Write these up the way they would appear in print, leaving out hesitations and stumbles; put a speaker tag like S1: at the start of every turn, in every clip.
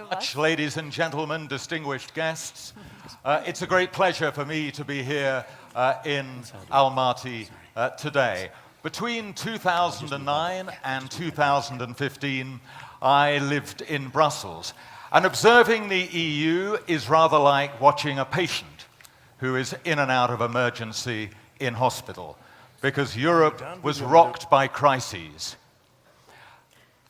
S1: much, ladies and gentlemen, distinguished guests. It's a great pleasure for me to be here in Almaty today. Between 2009 and 2015, I lived in Brussels. And observing the EU is rather like watching a patient who is in and out of emergency in hospital, because Europe was rocked by crises.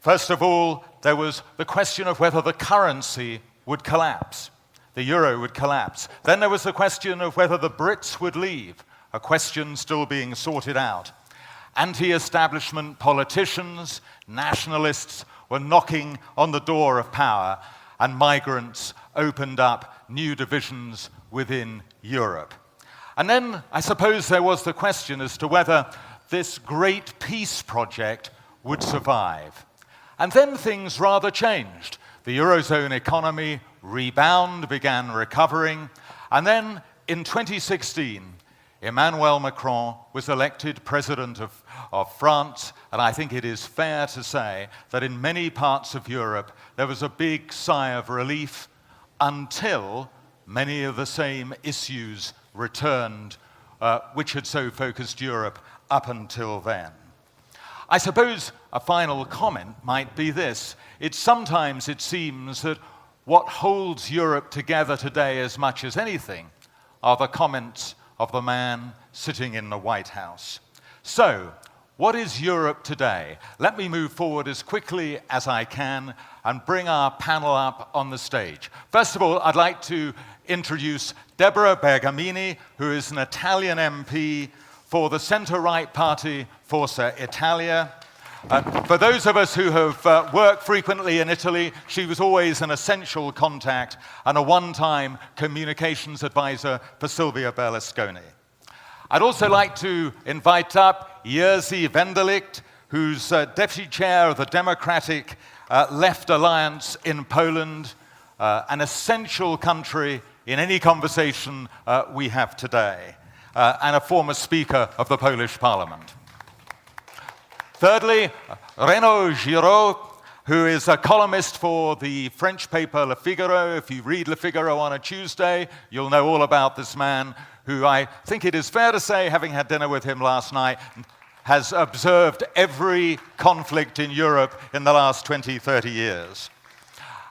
S1: First of all, there was the question of whether the currency would collapse, the euro would collapse. Then there was the question of whether the Brits would leave, a question still being sorted out. Anti-establishment politicians, nationalists were knocking on the door of power, and migrants opened up new divisions within Europe. And then I suppose there was the question as to whether this great peace project would survive. And then things rather changed. The Eurozone economy began recovering, and then in 2016, Emmanuel Macron was elected president of France, and I think it is fair to say that in many parts of Europe there was a big sigh of relief until many of the same issues returned, which had so focused Europe up until then. I suppose a final comment might be this. Sometimes it seems that what holds Europe together today as much as anything are the comments of the man sitting in the White House. So, what is Europe today? Let me move forward as quickly as I can and bring our panel up on the stage. First of all, I'd like to introduce Deborah Bergamini, who is an Italian MP for the centre-right party Forza Italia. For those of us who have worked frequently in Italy, she was always an essential contact and a one-time communications advisor for Silvio Berlusconi. I'd also like to invite up Jerzy Wendelicht, who's deputy chair of the Democratic Left Alliance in Poland, an essential country in any conversation we have today, and a former speaker of the Polish Parliament. Thirdly, Renaud Giraud, who is a columnist for the French paper Le Figaro. If you read Le Figaro on a Tuesday, you'll know all about this man, who I think it is fair to say, having had dinner with him last night, has observed every conflict in Europe in the last 20, 30 years.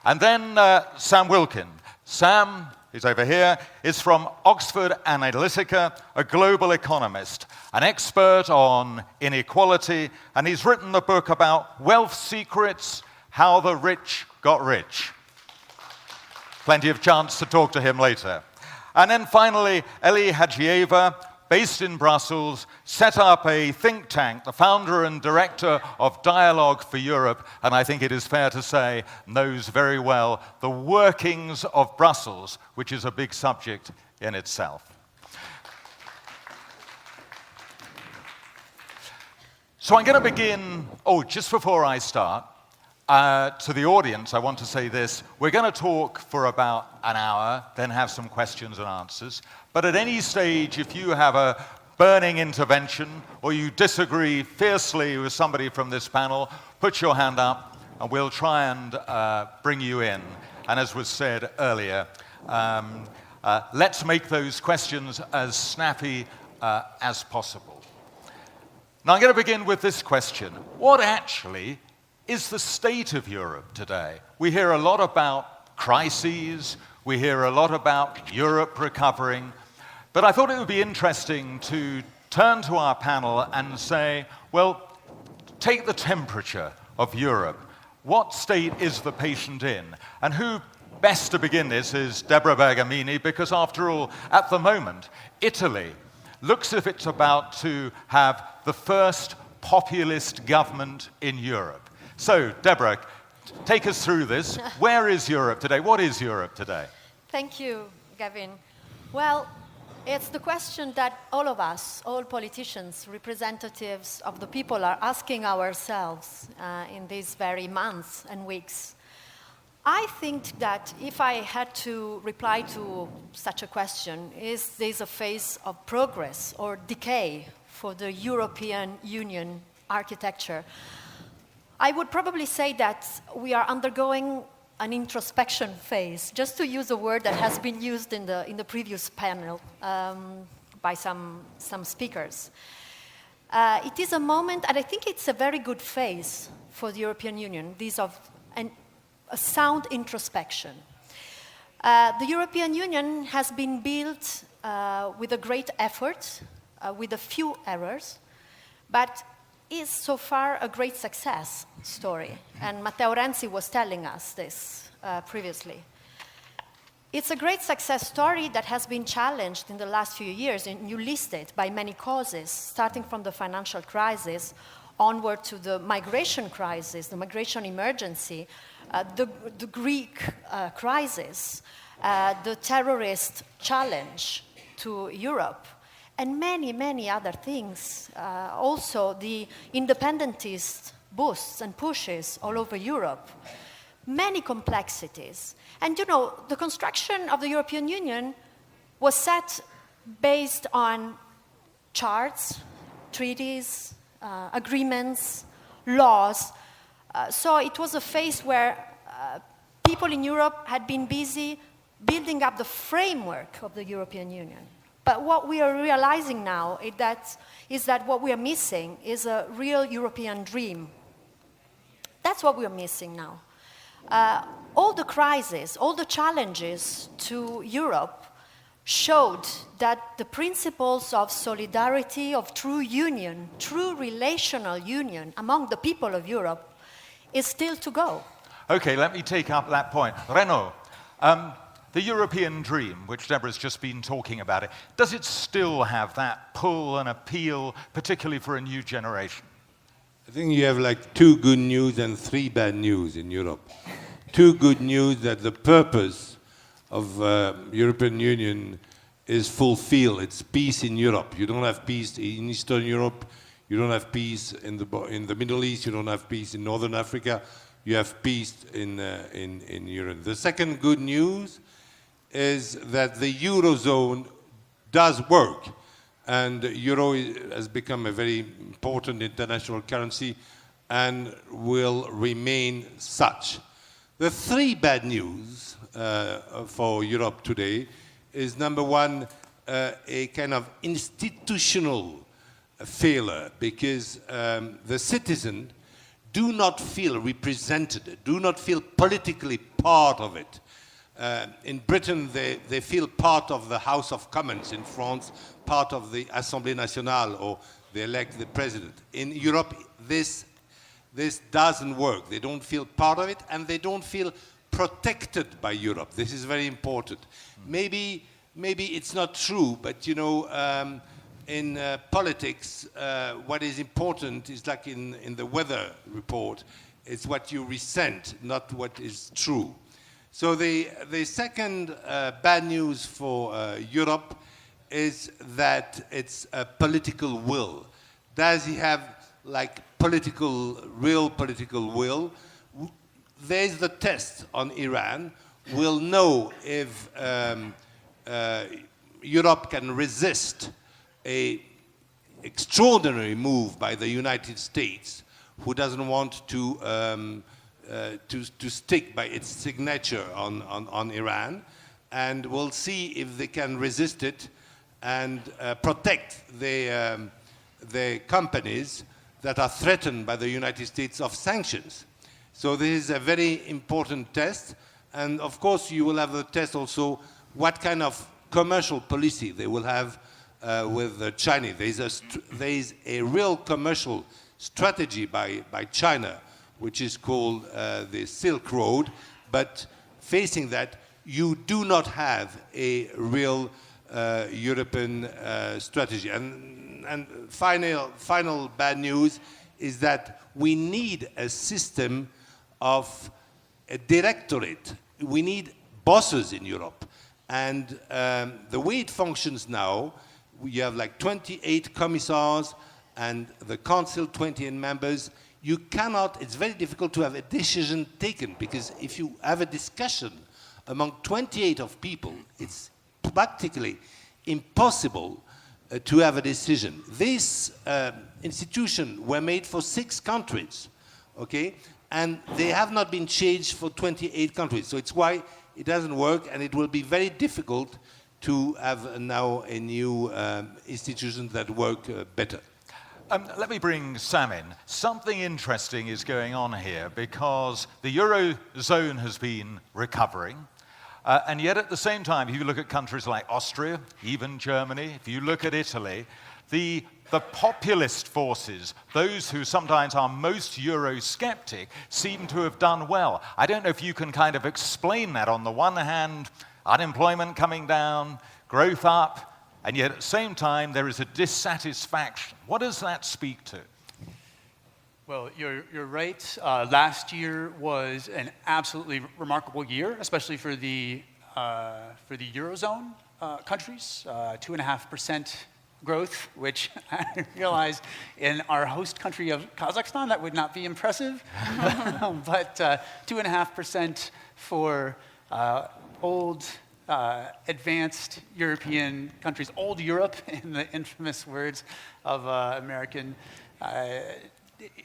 S1: And then Sam Wilkin. Sam, who's over here, is from Oxford Analytica, a global economist, an expert on inequality, and he's written a book about wealth secrets, how the rich got rich. Plenty of chance to talk to him later. And then finally, Eli Hajieva, based in Brussels, set up a think tank, the founder and director of Dialogue for Europe, and I think it is fair to say knows very well the workings of Brussels, which is a big subject in itself. So I'm going to begin, just before I start, to the audience, I want to say this. We're going to talk for about an hour, then have some questions and answers. But at any stage, if you have a burning intervention or you disagree fiercely with somebody from this panel, put your hand up and we'll try and bring you in. And as was said earlier, let's make those questions as snappy as possible. Now I'm going to begin with this question. What actually is the state of Europe today? We hear a lot about crises, we hear a lot about Europe recovering, but I thought it would be interesting to turn to our panel and say, well, take the temperature of Europe. What state is the patient in? And who best to begin this is Deborah Bergamini, because after all, at the moment, Italy looks as if it's about to have the first populist government in Europe. So, Deborah, take us through this. Where is Europe today? What is Europe today?
S2: Thank you, Gavin. Well, it's the question that all of us, all politicians, representatives of the people, are asking ourselves in these very months and weeks. I think that if I had to reply to such a question, is this a phase of progress or decay for the European Union architecture? I would probably say that we are undergoing an introspection phase, just to use a word that has been used in the previous panel by some speakers. It is a moment, and I think it's a very good phase for the European Union, a sound introspection. The European Union has been built with a great effort, with a few errors, but is so far a great success story. And Matteo Renzi was telling us this previously. It's a great success story that has been challenged in the last few years, and you list it, by many causes, starting from the financial crisis onward to the migration crisis, the migration emergency, the Greek crisis, the terrorist challenge to Europe, and many, many other things. Also, the independentist boosts and pushes all over Europe. Many complexities. And you know, the construction of the European Union was set based on charts, treaties, agreements, laws. So it was a phase where people in Europe had been busy building up the framework of the European Union. But what we are realizing now is that what we are missing is a real European dream. That's what we are missing now. All the crises, all the challenges to Europe showed that the principles of solidarity, of true union, true relational union among the people of Europe is still to go.
S1: Okay, let me take up that point. Renaud, the European dream, which Deborah's just been talking about, does it still have that pull and appeal, particularly for a new generation?
S3: I think you have like 2 good news and 3 bad news in Europe. 2 good news that the purpose of European Union is fulfilled. It's peace in Europe. You don't have peace in Eastern Europe. You don't have peace in the Middle East. You don't have peace in Northern Africa. You have peace in Europe. The second good news is that the Eurozone does work. And the euro has become a very important international currency and will remain such. The 3 bad news for Europe today is, number one, a kind of institutional failure, because the citizens do not feel represented, do not feel politically part of it. In Britain, they feel part of the House of Commons. In France, part of the Assemblée Nationale, or they elect the president. In Europe, this doesn't work. They don't feel part of it, and they don't feel protected by Europe. This is very important. Maybe it's not true, but you know, in politics, what is important is like in the weather report, it's what you resent, not what is true. So the second bad news for Europe is that it's a political will. Does he have like real political will? There's the test on Iran. We'll know if Europe can resist an extraordinary move by the United States, who doesn't want to stick by its signature on Iran, and we'll see if they can resist it and protect the companies that are threatened by the United States of sanctions. So this is a very important test, and of course you will have the test also what kind of commercial policy they will have with China. There is a real commercial strategy by China, which is called the Silk Road, but facing that, you do not have a real European strategy. And final bad news is that we need a system of a directorate. We need bosses in Europe. And the way it functions now, we have like 28 commissars and the council, 28 members. You cannot, it's very difficult to have a decision taken, because if you have a discussion among 28 of people, it's practically impossible to have a decision. These institutions were made for 6 countries, okay? And they have not been changed for 28 countries. So it's why it doesn't work, and it will be very difficult to have now a new institution that work better.
S1: Let me bring Sam in. Something interesting is going on here because the Eurozone has been recovering. And yet at the same time, if you look at countries like Austria, even Germany, if you look at Italy, the populist forces, those who sometimes are most Eurosceptic, seem to have done well. I don't know if you can kind of explain that. On the one hand, unemployment coming down, growth up, and yet at the same time, there is a dissatisfaction. What does that speak to?
S4: Well, you're right. Last year was an absolutely remarkable year, especially for the Eurozone countries, 2.5% growth, which I realize in our host country of Kazakhstan, that would not be impressive. But 2.5% for old, advanced European countries, old Europe, in the infamous words of American.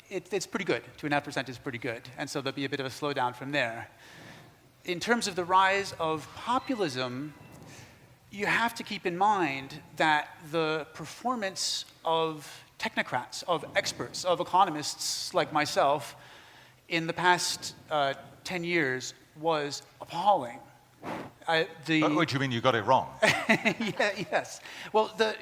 S4: It's pretty good. 2.5% is pretty good. And so there'll be a bit of a slowdown from there. In terms of the rise of populism, you have to keep in mind that the performance of technocrats, of experts, of economists like myself in the past 10 years was appalling.
S1: What do you mean you got it wrong?
S4: Yes. Well, the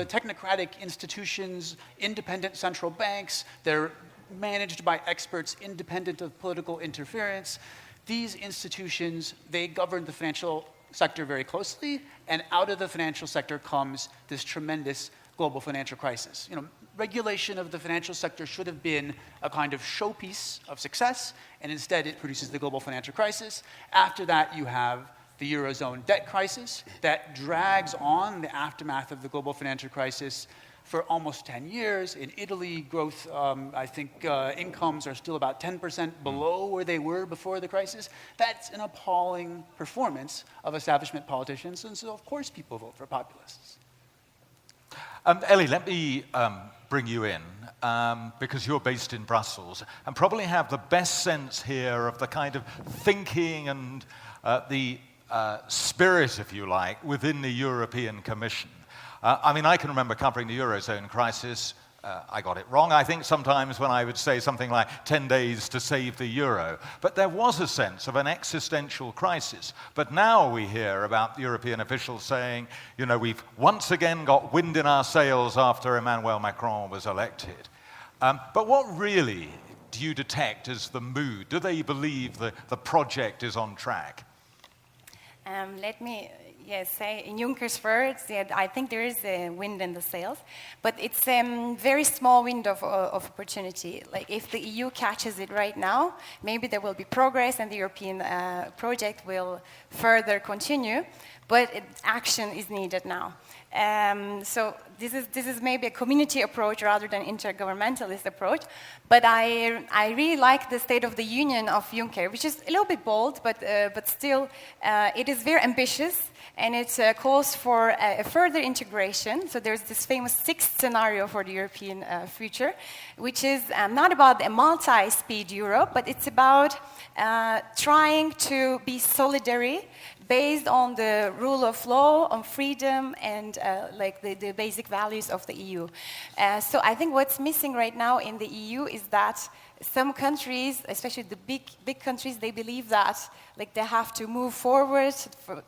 S4: technocratic institutions, independent central banks, they're managed by experts independent of political interference. These institutions, they govern the financial sector very closely, and out of the financial sector comes this tremendous global financial crisis. Regulation of the financial sector should have been a kind of showpiece of success, and instead it produces the global financial crisis. After that, you have the Eurozone debt crisis that drags on the aftermath of the global financial crisis for almost 10 years. In Italy, growth, I think incomes are still about 10% below where they were before the crisis. That's an appalling performance of establishment politicians, and so of course people vote for populists.
S1: Ellie, let me bring you in, because you're based in Brussels, and probably have the best sense here of the kind of thinking and the spirit, if you like, within the European Commission. I can remember covering the Eurozone crisis. I got it wrong, I think, sometimes when I would say something like 10 days to save the euro. But there was a sense of an existential crisis. But now we hear about European officials saying, we've once again got wind in our sails after Emmanuel Macron was elected. But what really do you detect as the mood? Do they believe the project is on track?
S5: Let me say, in Juncker's words, I think there is a wind in the sails, but it's a very small window of opportunity. Like, if the EU catches it right now, maybe there will be progress and the European project will further continue, but action is needed now. So this is maybe a community approach rather than intergovernmentalist approach, but I really like the State of the Union of Juncker, which is a little bit bold, but still it is very ambitious, and it calls for a further integration. So there's this famous sixth scenario for the European future, which is not about a multi-speed Europe, but it's about trying to be solidary, based on the rule of law, on freedom, and the basic values of the EU. So I think what's missing right now in the EU is that some countries, especially the big countries, they believe that they have to move forward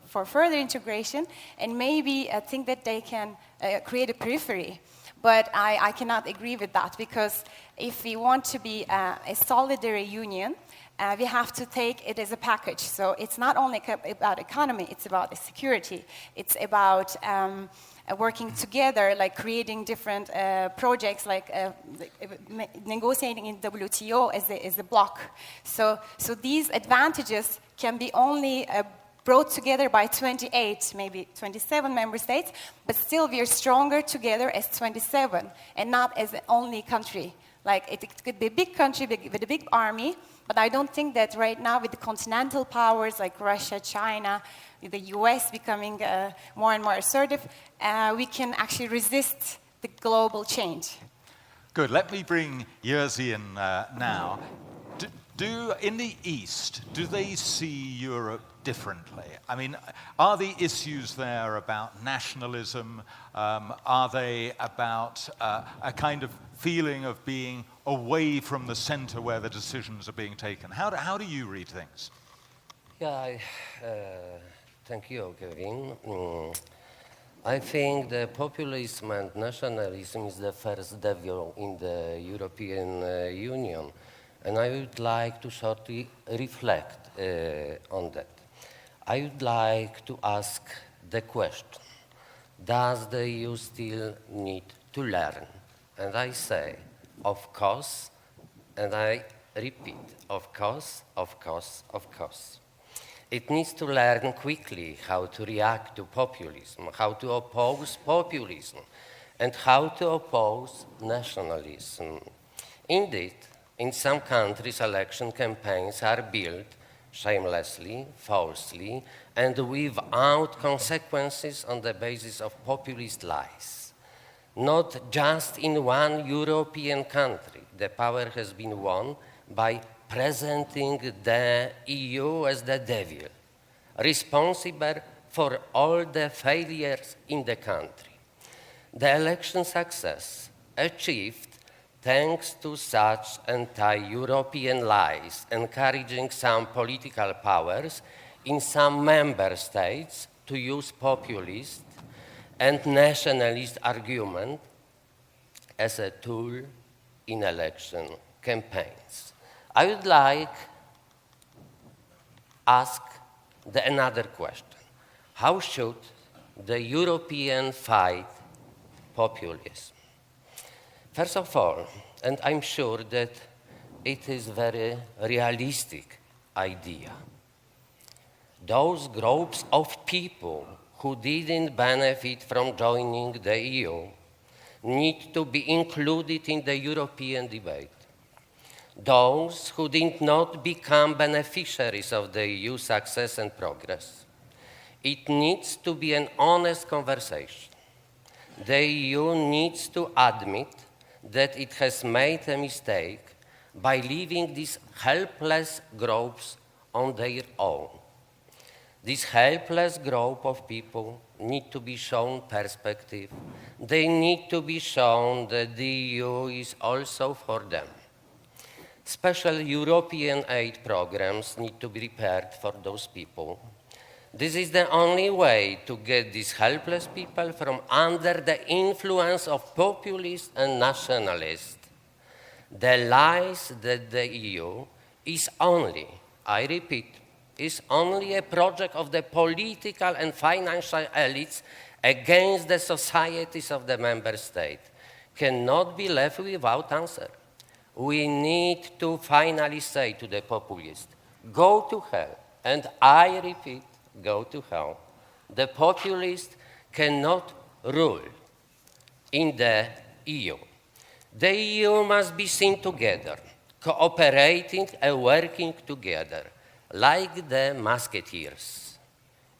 S5: for further integration, and maybe think that they can create a periphery. But I cannot agree with that, because if we want to be a solidary union, we have to take it as a package. So it's not only about economy, it's about security. It's about working together, like creating different projects, negotiating in WTO as a bloc. So these advantages can be only brought together by 28, maybe 27 member states, but still we are stronger together as 27 and not as an only country. It could be a big country with a big army, but I don't think that right now with the continental powers like Russia, China, with the US becoming more and more assertive, we can actually resist the global change.
S1: Good. Let me bring Jerzy in now. In the East, do they see Europe differently? I mean, are the issues there about nationalism? Are they about a kind of feeling of being away from the center where the decisions are being taken? How do you read things?
S6: Yeah, thank you, Kevin. I think the populism and nationalism is the first devil in the European Union, and I would like to shortly reflect on that. I would like to ask the question, does the EU still need to learn? And I say, of course, and I repeat, of course, of course, of course. It needs to learn quickly how to react to populism, how to oppose populism, and how to oppose nationalism. Indeed, in some countries, election campaigns are built shamelessly, falsely, and without consequences on the basis of populist lies. Not just in one European country, the power has been won by presenting the EU as the devil, responsible for all the failures in the country. The election success achieved thanks to such anti-European lies, encouraging some political powers in some member states to use populist and nationalist argument as a tool in election campaigns. I would like to ask another question. How should the European fight populism? First of all, and I'm sure that it is a very realistic idea, those groups of people who didn't benefit from joining the EU need to be included in the European debate. Those who did not become beneficiaries of the EU success and progress. It needs to be an honest conversation. The EU needs to admit that it has made a mistake by leaving these helpless groups on their own. This helpless group of people need to be shown perspective. They need to be shown that the EU is also for them. Special European aid programs need to be prepared for those people. This is the only way to get these helpless people from under the influence of populists and nationalists. The lies that the EU is only, I repeat, is only a project of the political and financial elites against the societies of the member state cannot be left without answer. We need to finally say to the populists, go to hell, and I repeat, go to hell. The populists cannot rule in the EU. The EU must be seen together, cooperating and working together, like the musketeers,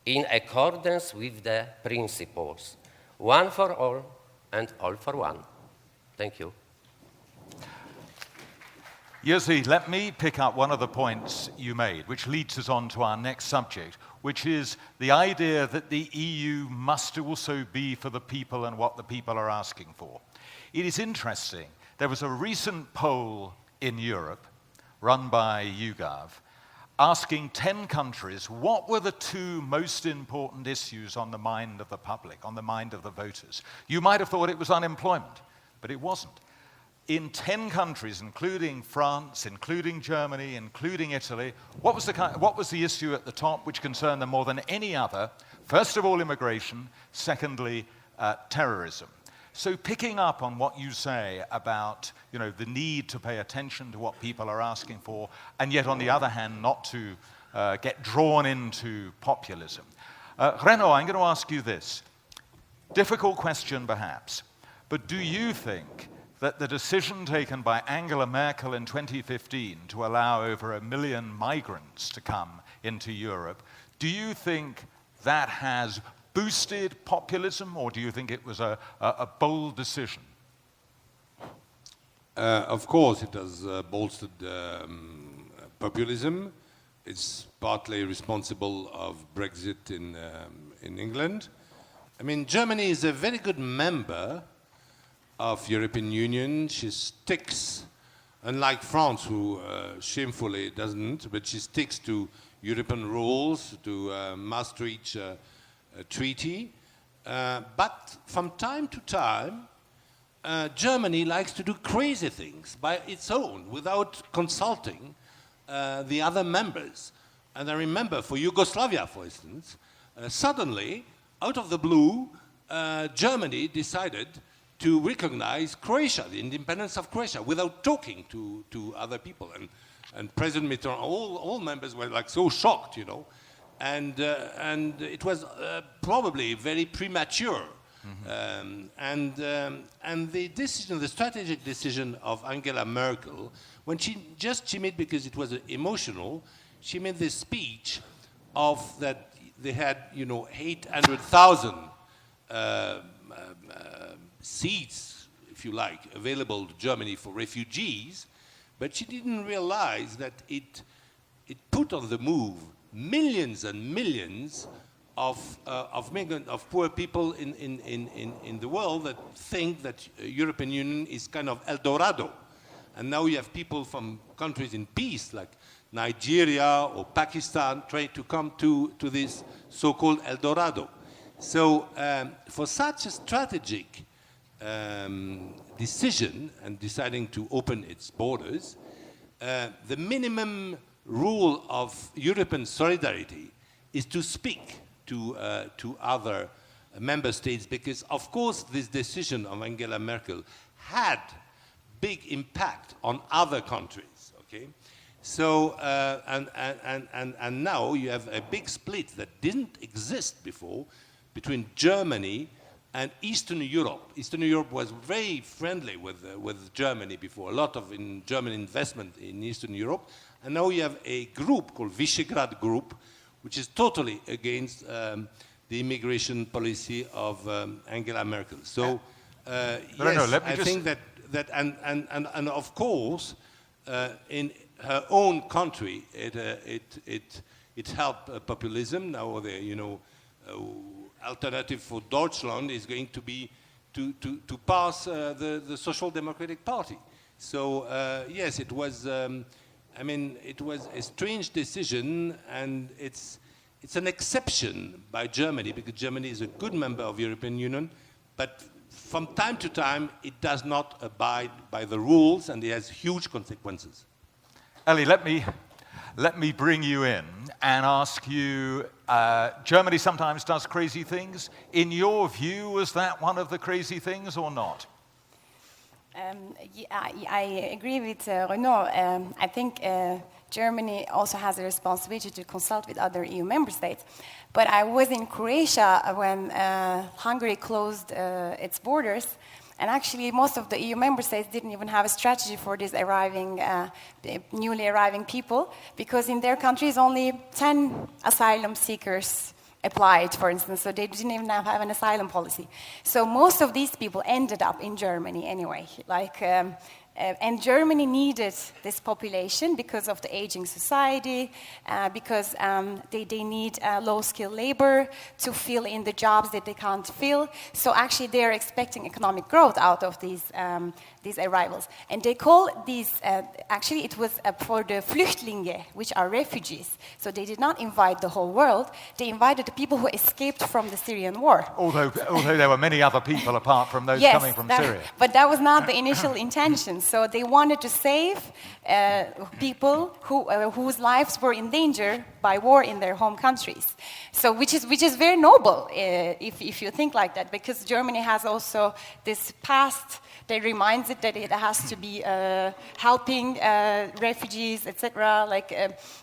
S6: in accordance with the principles, one for all and all for one. Thank you.
S1: Jerzy, let me pick up one of the points you made, which leads us on to our next subject, which is the idea that the EU must also be for the people and what the people are asking for. It is interesting. There was a recent poll in Europe, run by YouGov, asking 10 countries what were the two most important issues on the mind of the public, on the mind of the voters. You might have thought it was unemployment, but it wasn't. In 10 countries, including France, including Germany, including Italy, what was the issue at the top which concerned them more than any other? First of all, immigration. Secondly, terrorism. So picking up on what you say about the need to pay attention to what people are asking for, and yet on the other hand not to get drawn into populism. Renaud, I'm going to ask you this. Difficult question perhaps, but do you think that the decision taken by Angela Merkel in 2015 to allow over 1 million migrants to come into Europe, do you think that has boosted populism, or do you think it was a bold decision?
S3: Of course, it has bolstered populism. It's partly responsible of Brexit in England. I mean, Germany is a very good member of European Union. She sticks, unlike France, who shamefully doesn't, but she sticks to European rules, to Maastricht treaty. But from time to time, Germany likes to do crazy things by its own, without consulting the other members. And I remember for Yugoslavia, for instance, suddenly, out of the blue, Germany decided to recognize Croatia, the independence of Croatia, without talking to other people. And President Mitterrand, all members were like so shocked, you know. And it was probably very premature. And the decision, the strategic decision of Angela Merkel, when she made, because it was emotional, she made this speech of that they had, you know, 800,000 seats, if you like, available to Germany for refugees, but she didn't realize that it put on the move millions and millions of poor people in the world that think that European Union is kind of El Dorado. And now you have people from countries in peace, like Nigeria or Pakistan, trying to come to this so-called El Dorado. So for such a strategic decision and deciding to open its borders, the minimum rule of European solidarity is to speak to other member states, because of course this decision of Angela Merkel had big impact on other countries, okay? So, and now you have a big split that didn't exist before between Germany and Eastern Europe. Eastern Europe was very friendly with Germany before, a lot of German investment in Eastern Europe. And now you have a group called Visegrad Group, which is totally against the immigration policy of Angela Merkel. So, yes, I think that and of course, in her own country, it helped populism. Now the, you know, alternative for Deutschland is going to be to pass the Social Democratic Party. So yes, it was. I mean, it was a strange decision, and it's an exception by Germany, because Germany is a good member of the European Union, but from time to time, it does not abide by the rules, and it has huge consequences.
S1: Ellie, let me bring you in and ask you, Germany sometimes does crazy things. In your view, was that one of the crazy things or not?
S5: I agree with Renaud. I think Germany also has a responsibility to consult with other EU member states. But I was in Croatia when Hungary closed its borders, and actually most of the EU member states didn't even have a strategy for these newly arriving people, because in their countries only 10 asylum seekers applied, for instance, so they didn't even have an asylum policy. So most of these people ended up in Germany anyway. And Germany needed this population because of the aging society, because they need low-skilled labor to fill in the jobs that they can't fill. So actually they're expecting economic growth out of these arrivals. And they call these, actually it was for the Flüchtlinge, which are refugees. So they did not invite the whole world, they invited the people who escaped from the Syrian war.
S1: Although there were many other people apart from those coming from Syria.
S5: But that was not the initial intention. So they wanted to save people whose lives were in danger by war in their home countries. So which is very noble if you think like that, because Germany has also this past that reminds it that it has to be helping refugees, etc., like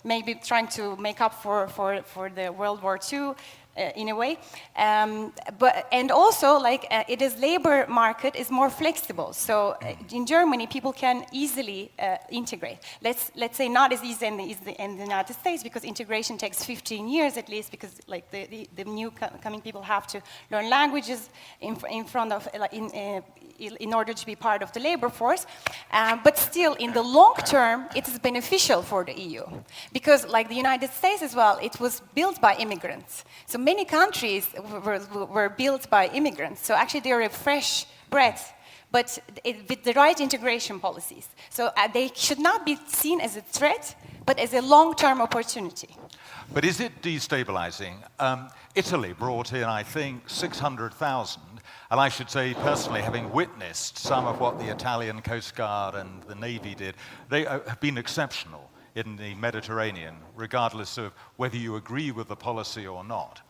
S5: maybe trying to make up for the World War II in a way, and also it labor market is more flexible. So in Germany, people can easily integrate. Let's say not as easy in the United States, because integration takes 15 years at least, because like the new coming people have to learn languages in order to be part of the labor force. But still, in the long term, it is beneficial for the EU, because like the United States as well, it was built by immigrants. So many countries were built by immigrants. So actually they're a fresh breath, but with the right integration policies. So they should not be seen as a threat, but as a long-term opportunity.
S1: But is it destabilizing? Italy brought in, I think, 600,000. And I should say, personally, having witnessed some of what the Italian Coast Guard and the Navy did, they have been exceptional in the Mediterranean, regardless of whether you agree with the policy or not.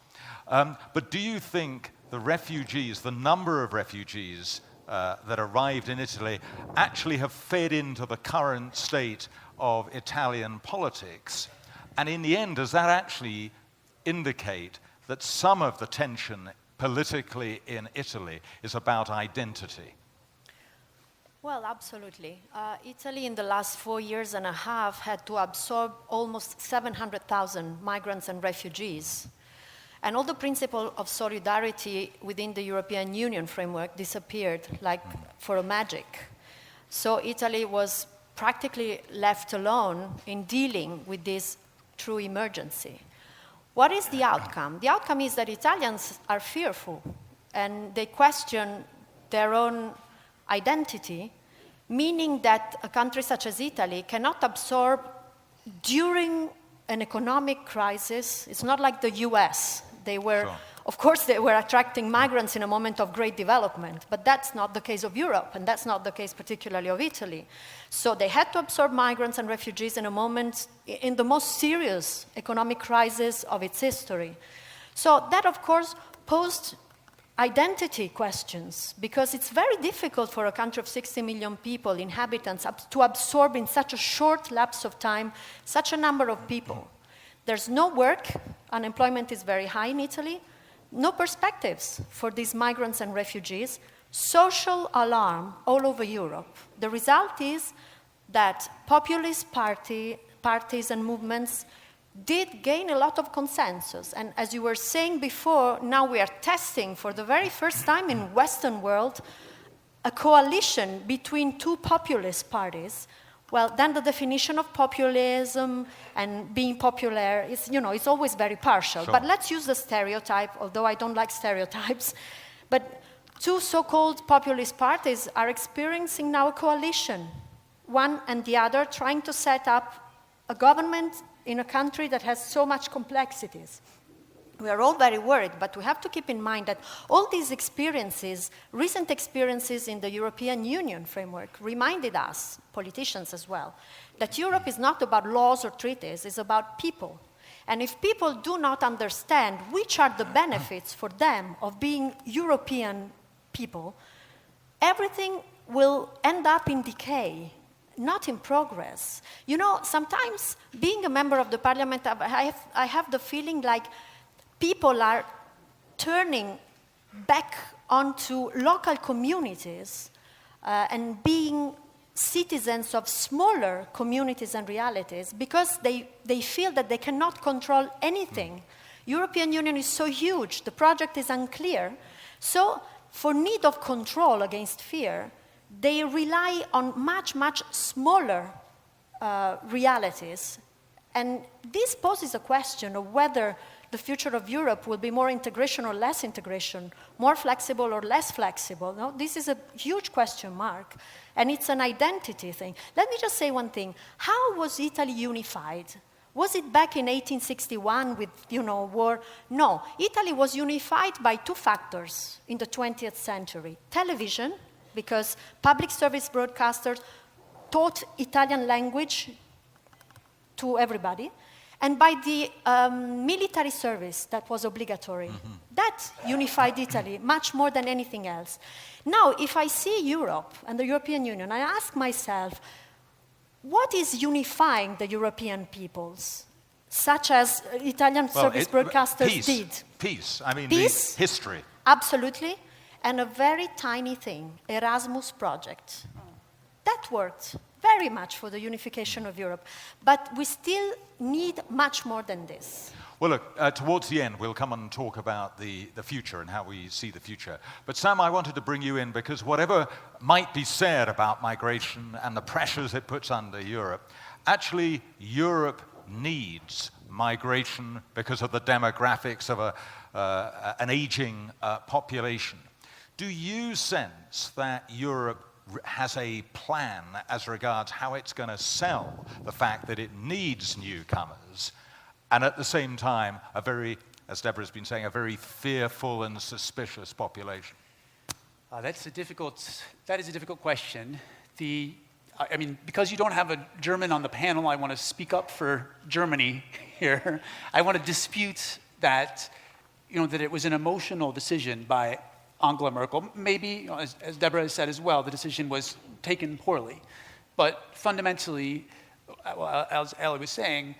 S1: But do you think the refugees, the number of refugees that arrived in Italy, actually have fed into the current state of Italian politics? And in the end, does that actually indicate that some of the tension politically in Italy is about identity?
S2: Well, absolutely. Italy in the last 4 years and a half had to absorb almost 700,000 migrants and refugees. And all the principle of solidarity within the European Union framework disappeared like for a magic. So Italy was practically left alone in dealing with this true emergency. What is the outcome? The outcome is that Italians are fearful and they question their own identity, meaning that a country such as Italy cannot absorb during an economic crisis. It's not like the US. They were, sure. Of course, they were attracting migrants in a moment of great development, but that's not the case of Europe, and that's not the case particularly of Italy. So they had to absorb migrants and refugees in a moment, in the most serious economic crisis of its history. So that, of course, posed identity questions, because it's very difficult for a country of 60 million people, inhabitants, to absorb in such a short lapse of time such a number of people. There's no work, unemployment is very high in Italy, no perspectives for these migrants and refugees, social alarm all over Europe. The result is that populist parties and movements did gain a lot of consensus. And as you were saying before, now we are testing for the very first time in Western world a coalition between two populist parties. Well, then the definition of populism and being popular is, it's always very partial. Sure. But let's use the stereotype, although I don't like stereotypes. But two so-called populist parties are experiencing now a coalition, one and the other trying to set up a government in a country that has so much complexities. We are all very worried, but we have to keep in mind that all these experiences, recent experiences in the European Union framework, reminded us, politicians as well, that Europe is not about laws or treaties, it's about people. And if people do not understand which are the benefits for them of being European people, everything will end up in decay, not in progress. Sometimes being a member of the parliament, I have the feeling like people are turning back onto local communities and being citizens of smaller communities and realities because they feel that they cannot control anything. European Union is so huge, the project is unclear. So for need of control against fear, they rely on much, much smaller realities. And this poses a question of whether the future of Europe will be more integration or less integration, more flexible or less flexible. No? This is a huge question mark, and it's an identity thing. Let me just say one thing. How was Italy unified? Was it back in 1861 with, war? No. Italy was unified by two factors in the 20th century. Television, because public service broadcasters taught Italian language to everybody, and by the military service that was obligatory. Mm-hmm. That unified Italy much more than anything else. Now, if I see Europe and the European Union, I ask myself, what is unifying the European peoples, such as Italian service broadcasters did?
S1: Peace. I mean,
S2: Peace.
S1: the history.
S2: Absolutely. And a very tiny thing, Erasmus project. That worked very much for the unification of Europe. But we still need much more than this.
S1: Well, look, towards the end, we'll come and talk about the future and how we see the future. But Sam, I wanted to bring you in because whatever might be said about migration and the pressures it puts under Europe, actually Europe needs migration because of the demographics of an aging population. Do you sense that Europe has a plan as regards how it's going to sell the fact that it needs newcomers, and at the same time, a very, as Deborah's been saying, a very fearful and suspicious population?
S4: That is a difficult question. I mean, because you don't have a German on the panel, I want to speak up for Germany here. I want to dispute that, that it was an emotional decision by Angela Merkel. Maybe, as Deborah has said as well, the decision was taken poorly. But fundamentally, as Ellie was saying,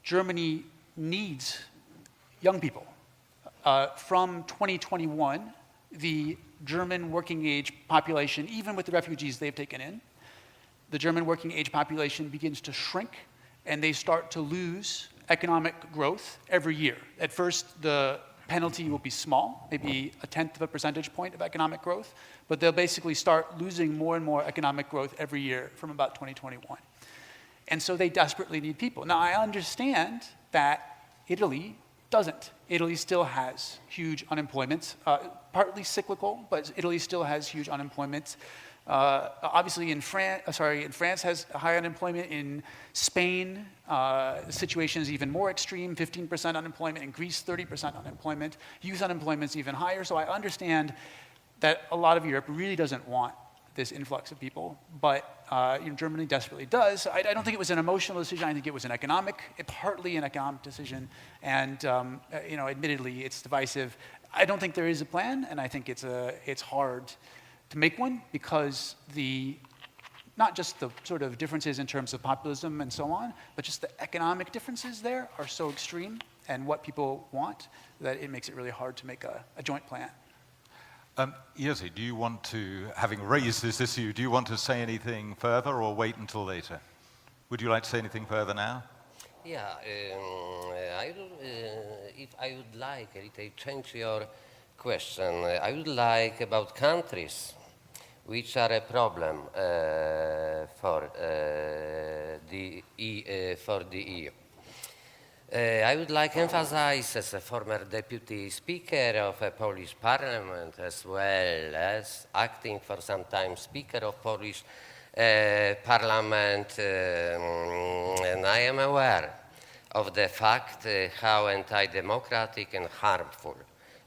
S4: Germany needs young people. From 2021, the German working age population, even with the refugees they've taken in, the German working age population begins to shrink, and they start to lose economic growth every year. At first, the penalty will be small, maybe 1/10 of a percentage point of economic growth, but they'll basically start losing more and more economic growth every year from about 2021. And so they desperately need people. Now, I understand that Italy doesn't. Italy still has huge unemployment, partly cyclical, but Italy still has huge unemployment. Obviously, France has high unemployment. In Spain, the situation is even more extreme, 15% unemployment. In Greece, 30% unemployment. Youth unemployment is even higher. So I understand that a lot of Europe really doesn't want this influx of people, but Germany desperately does. I don't think it was an emotional decision. I think it was partly an economic decision, and admittedly, it's divisive. I don't think there is a plan, and I think it's hard to make one because not just the sort of differences in terms of populism and so on, but just the economic differences there are so extreme and what people want that it makes it really hard to make a joint plan.
S1: Jerzy, do you want to, having raised this issue, do you want to say anything further or wait until later? Would you like to say anything further now?
S6: Yeah, if I would like, to change your question, I would like about countries which are a problem for the EU. I would like to emphasize, as a former deputy speaker of a Polish parliament, as well as acting for some time speaker of Polish parliament, and I am aware of the fact how anti-democratic and harmful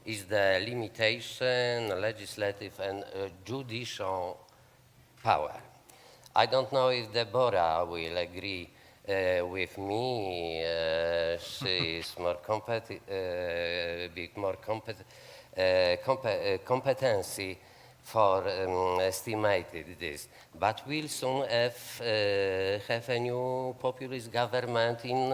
S6: is the limitation, legislative and judicial power. I don't know if Deborah will agree with me. She is more competency for estimated this, but we'll soon have a new populist government in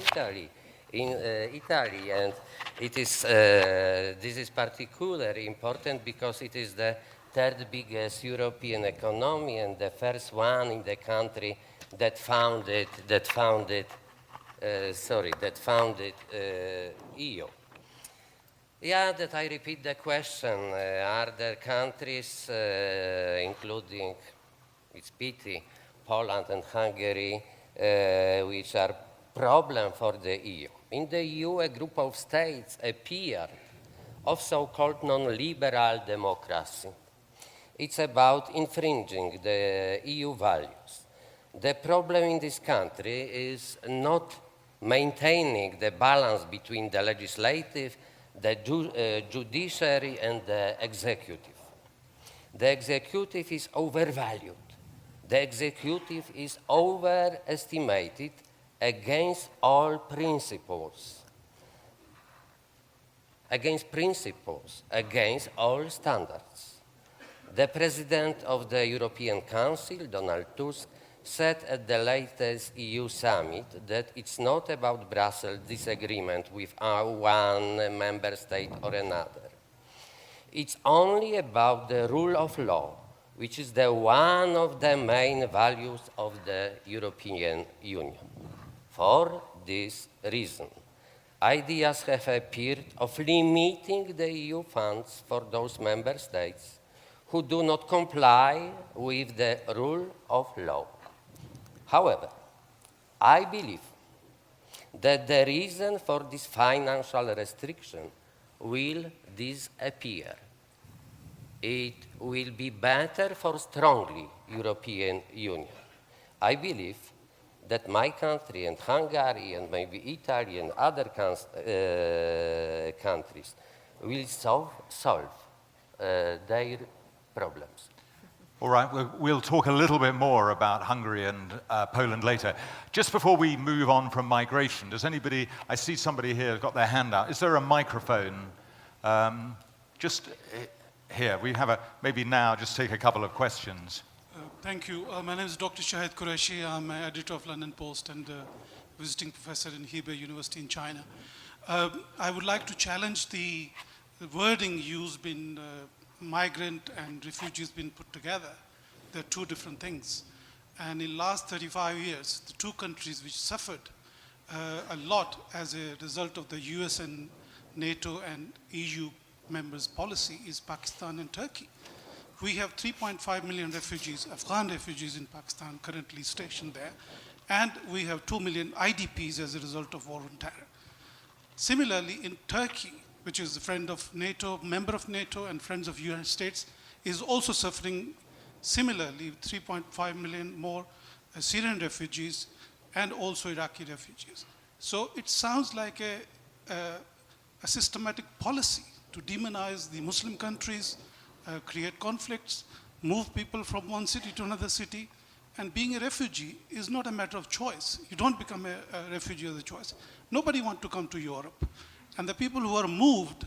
S6: Italy. And it is this is particularly important because it is the third biggest European economy and the first one in the country that founded EU. Yeah, that I repeat the question. Are there countries, including, it's pity, Poland and Hungary, which are problem for the EU? In the EU, a group of states appeared of so-called non-liberal democracy. It's about infringing the EU values. The problem in this country is not maintaining the balance between the legislative, the judiciary, and the executive. The executive is overvalued. The executive is overestimated against all principles, against all standards. The President of the European Council, Donald Tusk, said at the latest EU summit that it's not about Brussels' disagreement with one member state or another. It's only about the rule of law, which is one of the main values of the European Union. For this reason, ideas have appeared of limiting the EU funds for those member states who do not comply with the rule of law. However, I believe that the reason for this financial restriction will disappear. It will be better for strongly European Union. I believe that my country and Hungary and maybe Italy and other countries will solve their problems.
S1: All right, we'll talk a little bit more about Hungary and Poland later. Just before we move on from migration, does anybody, I see somebody here got their hand out. Is there a microphone? Just here, we have maybe now just take a couple of questions.
S7: Thank you. My name is Dr. Shahid Qureshi. I'm an editor of London Post and a visiting professor in Hebei University in China. I would like to challenge the wording used in migrant and refugees being put together. They're two different things. And in the last 35 years, the two countries which suffered a lot as a result of the US and NATO and EU members' policy is Pakistan and Turkey. We have 3.5 million refugees, Afghan refugees in Pakistan currently stationed there, and we have 2 million IDPs as a result of war and terror. Similarly, in Turkey, which is a friend of NATO, member of NATO and friends of United States, is also suffering similarly, 3.5 million more Syrian refugees and also Iraqi refugees. So it sounds like a systematic policy to demonize the Muslim countries, create conflicts, move people from one city to another city. And being a refugee is not a matter of choice. You don't become a refugee as a choice. Nobody wants to come to Europe. And the people who are moved,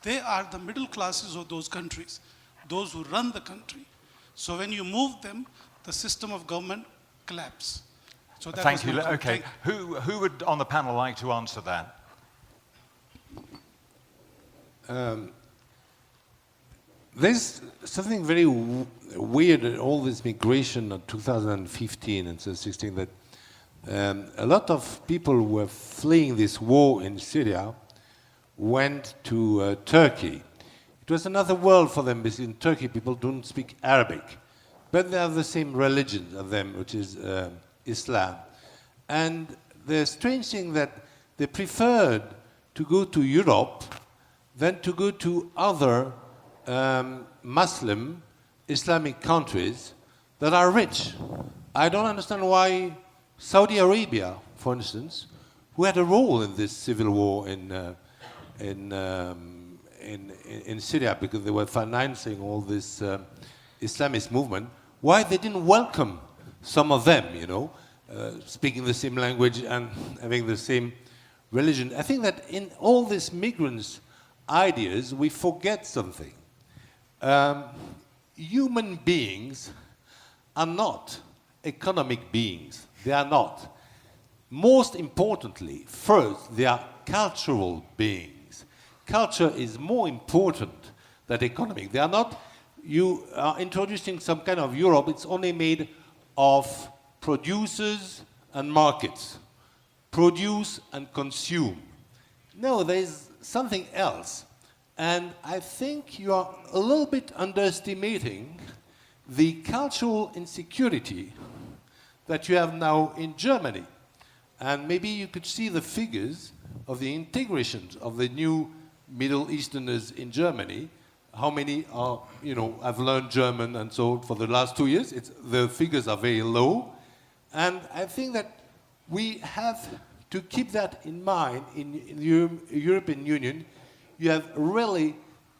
S7: they are the middle classes of those countries, those who run the country. So when you move them, the system of government collapses. So that
S1: Thank you. Okay. Who would on the panel like to answer that?
S3: There's something very weird in all this migration of 2015 and 2016 that a lot of people who were fleeing this war in Syria went to Turkey. It was another world for them because in Turkey people don't speak Arabic, but they have the same religion of them, which is Islam. And the strange thing that they preferred to go to Europe than to go to other Muslim Islamic countries that are rich. I don't understand why Saudi Arabia, for instance, who had a role in this civil war in Syria because they were financing all this Islamist movement, why they didn't welcome some of them, you know, speaking the same language and having the same religion. I think that in all these migrants' ideas, we forget something. Human beings are not economic beings. They are not. Most importantly, first, they are cultural beings. Culture is more important than economic. They are not, you are introducing some kind of Europe, it's only made of producers and markets. Produce and consume. No, there is something else. And I think you are a little bit underestimating the cultural insecurity that you have now in Germany. And maybe you could see the figures of the integration of the new Middle Easterners in Germany. How many are, you know, have learned German and so for the last 2 years? The figures are very low. And I think that we have to keep that in mind in the European Union. You have really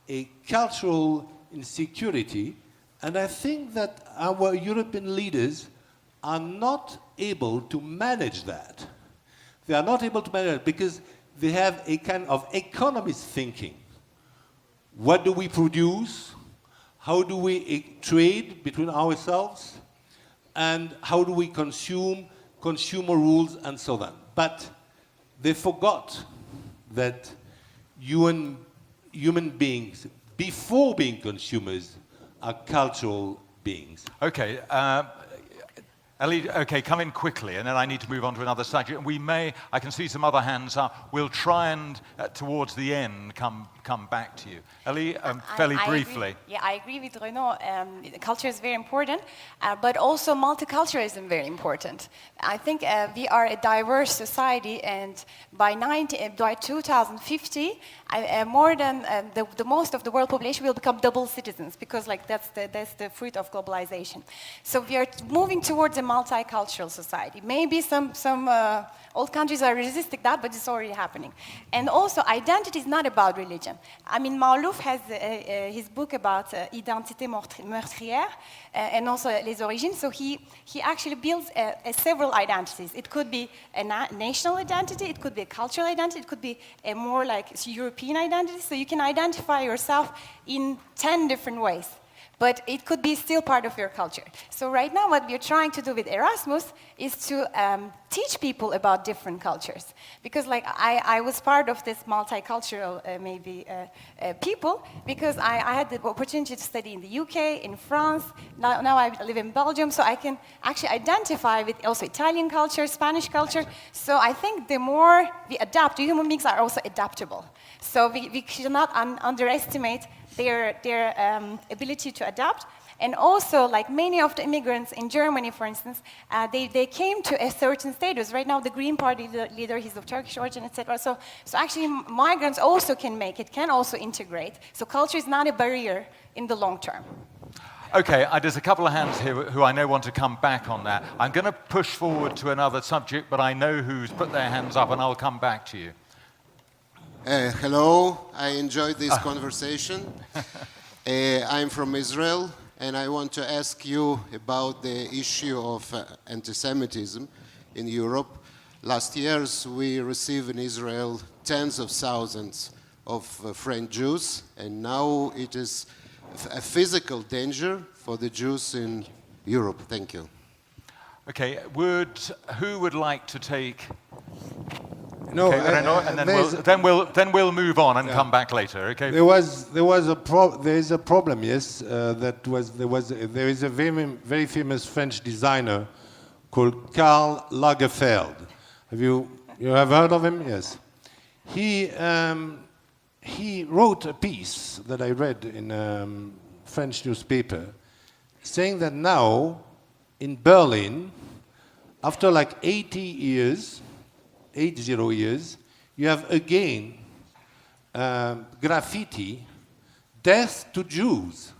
S3: a cultural insecurity, and I think that our European leaders are not able to manage that. They are not able to manage it because they have a kind of economist thinking. What do we produce? How do we trade between ourselves? and how do we consume, consumer rules, and so on. But they forgot that human beings, before being consumers, are cultural beings.
S1: Okay, Ellie, okay, come in quickly, and then I need to move on to another subject. We may, I can see some other hands up. We'll try and, towards the end, come back to you. Ellie, fairly briefly.
S5: I agree with Renaud. Culture is very important, but also multiculturalism very important. I think we are a diverse society, and by 2050, more than the most of the world population will become double citizens, because that's the fruit of globalization. So we are moving towards a multicultural society. Maybe some old countries are resisting that, but it's already happening. And also, identity is not about religion. I mean, Marlouf has his book about identité meurtrière and also les origines. So he actually builds several identities. It could be a national identity, it could be a cultural identity, it could be a more like European identity. So you can identify yourself in 10 different ways, but it could be still part of your culture. So right now what we're trying to do with Erasmus is to teach people about different cultures. Because I was part of this multicultural people, because I had the opportunity to study in the UK, in France, now I live in Belgium, so I can actually identify with also Italian culture, Spanish culture. So I think the more we adapt, human beings are also adaptable. So we should not underestimate their ability to adapt. And also, like many of the immigrants in Germany, for instance, they came to a certain status. Right now, the Green Party leader, he's of Turkish origin, etc. So actually, migrants also can also integrate. So culture is not a barrier in the long term.
S1: Okay, there's a couple of hands here who I know want to come back on that. I'm going to push forward to another subject, but I know who's put their hands up, and I'll come back to you.
S8: Hello, I enjoyed this conversation. I'm from Israel, and I want to ask you about the issue of anti-Semitism in Europe. Last years, we received in Israel tens of thousands of French Jews, and now it is a physical danger for the Jews in Europe. Thank you.
S1: Okay, who would like to take?
S3: No,
S1: okay, and then we'll move on and come back later. Okay.
S3: There is a problem. Yes, there is a very famous French designer called Karl Lagerfeld. You have heard of him? Yes. He wrote a piece that I read in a French newspaper, saying that now in Berlin, after like 80 years, you have again graffiti, death to Jews.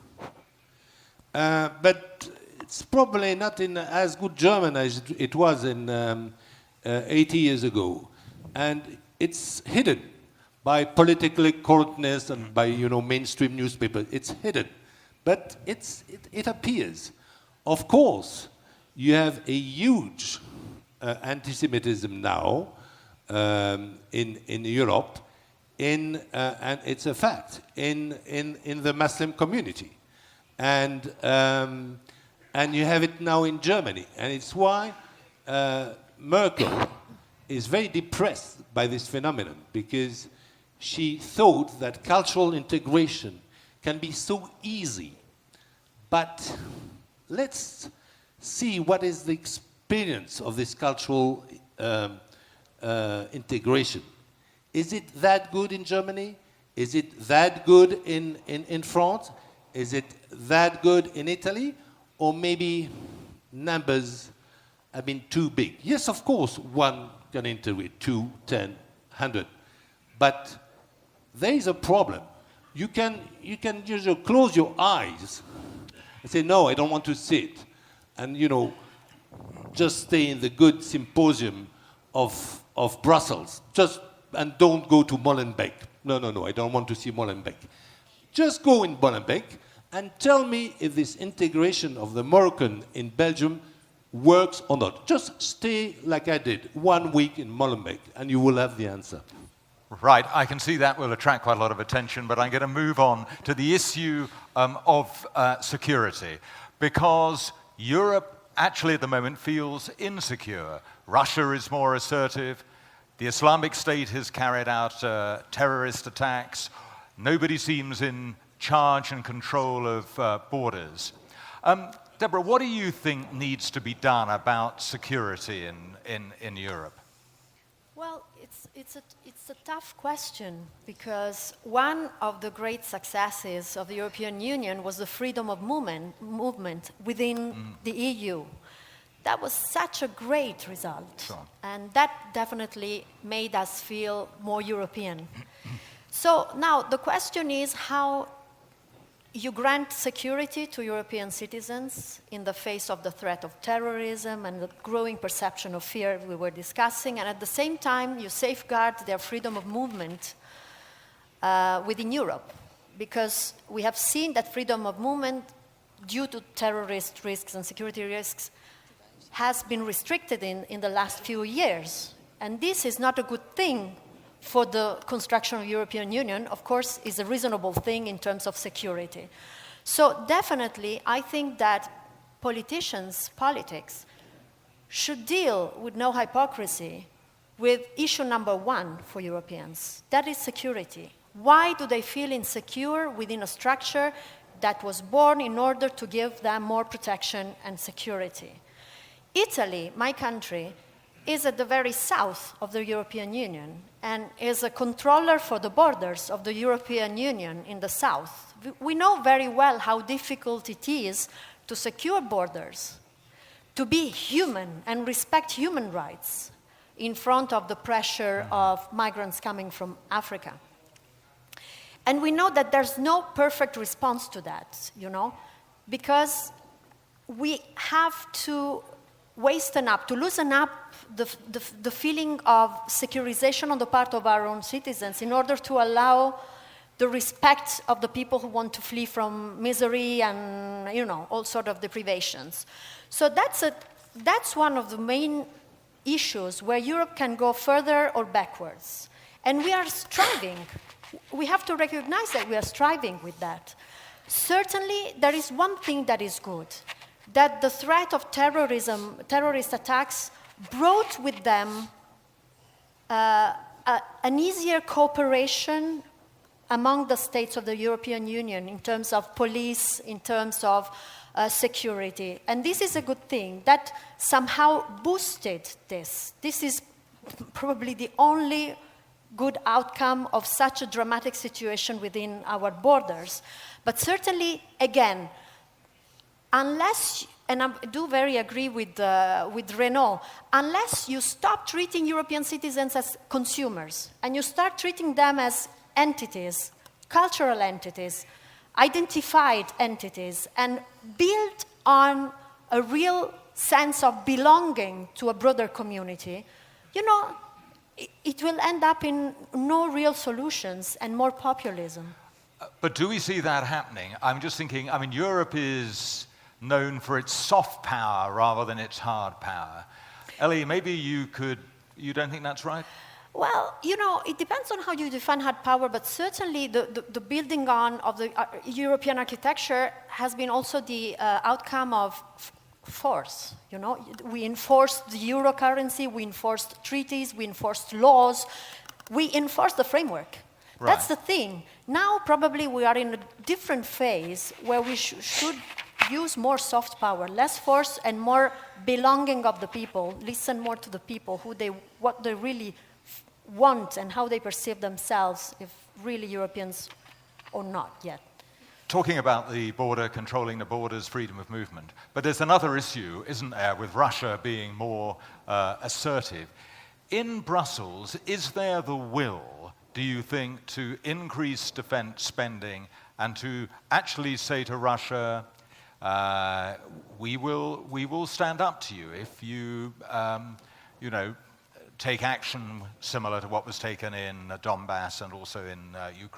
S3: But it's probably not in as good German as it was in 80 years ago. And it's hidden by political correctness and by mainstream newspapers. It's hidden. But it appears. Of course, you have a huge anti-Semitism now in Europe, and it's a fact in the Muslim community, and you have it now in Germany, and it's why Merkel is very depressed by this phenomenon, because she thought that cultural integration can be so easy, but let's see what is the experience of this cultural integration. Is it that good in Germany? Is it that good in France? Is it that good in Italy? Or maybe numbers have been too big? Yes, of course, one can integrate 2, 10, 100. But there is a problem. You can just close your eyes and say, no, I don't want to sit. And, just stay in the good symposium of Brussels. And don't go to Molenbeek. No, I don't want to see Molenbeek. Just go in Molenbeek and tell me if this integration of the Moroccan in Belgium works or not. Just stay like I did 1 week in Molenbeek, and you will have the answer.
S1: Right, I can see that will attract quite a lot of attention, but I'm going to move on to the issue of security, because Europe actually at the moment feels insecure. Russia is more assertive. The Islamic State has carried out terrorist attacks. Nobody seems in charge and control of borders. Deborah, what do you think needs to be done about security in Europe?
S2: Well, it's a tough question, because one of the great successes of the European Union was the freedom of movement within the EU. That was such a great result.
S1: Sure.
S2: And that definitely made us feel more European. So now the question is how you grant security to European citizens in the face of the threat of terrorism and the growing perception of fear we were discussing, and at the same time you safeguard their freedom of movement within Europe. Because we have seen that freedom of movement, due to terrorist risks and security risks, has been restricted in the last few years. And this is not a good thing for the construction of the European Union. Of course, is a reasonable thing in terms of security. So definitely, I think that politics, should deal with no hypocrisy with issue number one for Europeans. That is security. Why do they feel insecure within a structure that was born in order to give them more protection and security? Italy, my country, is at the very south of the European Union and is a controller for the borders of the European Union in the south. We know very well how difficult it is to secure borders, to be human and respect human rights in front of the pressure of migrants coming from Africa. And we know that there's no perfect response to that, because we have to loosen up the feeling of securization on the part of our own citizens in order to allow the respect of the people who want to flee from misery and, all sort of deprivations. So that's one of the main issues where Europe can go further or backwards. And we are striving. We have to recognize that we are striving with that. Certainly, there is one thing that is good, that the threat of terrorist attacks brought with them an easier cooperation among the states of the European Union in terms of police, in terms of security. And this is a good thing. That somehow boosted this. This is probably the only good outcome of such a dramatic situation within our borders. But certainly, again, unless, and I do very agree with Renaud, unless you stop treating European citizens as consumers and you start treating them as entities, cultural entities, identified entities, and build on a real sense of belonging to a broader community, it will end up in no real solutions and more populism.
S1: But do we see that happening? I'm just thinking, Europe is known for its soft power rather than its hard power. Ellie, maybe you don't think that's right?
S2: Well, it depends on how you define hard power, but certainly the building on of the European architecture has been also the outcome of force. We enforced the euro currency, we enforced treaties, we enforced laws, we enforced the framework. Right. That's the thing. Now probably we are in a different phase where we should use more soft power, less force and more belonging of the people, listen more to the people, what they really want and how they perceive themselves, if really Europeans or not yet.
S1: Talking about the border, controlling the borders, freedom of movement. But there's another issue, isn't there, with Russia being more assertive. In Brussels, is there the will, do you think, to increase defense spending and to actually say to Russia, we will stand up to you if you, take action similar to what was taken in Donbass and also in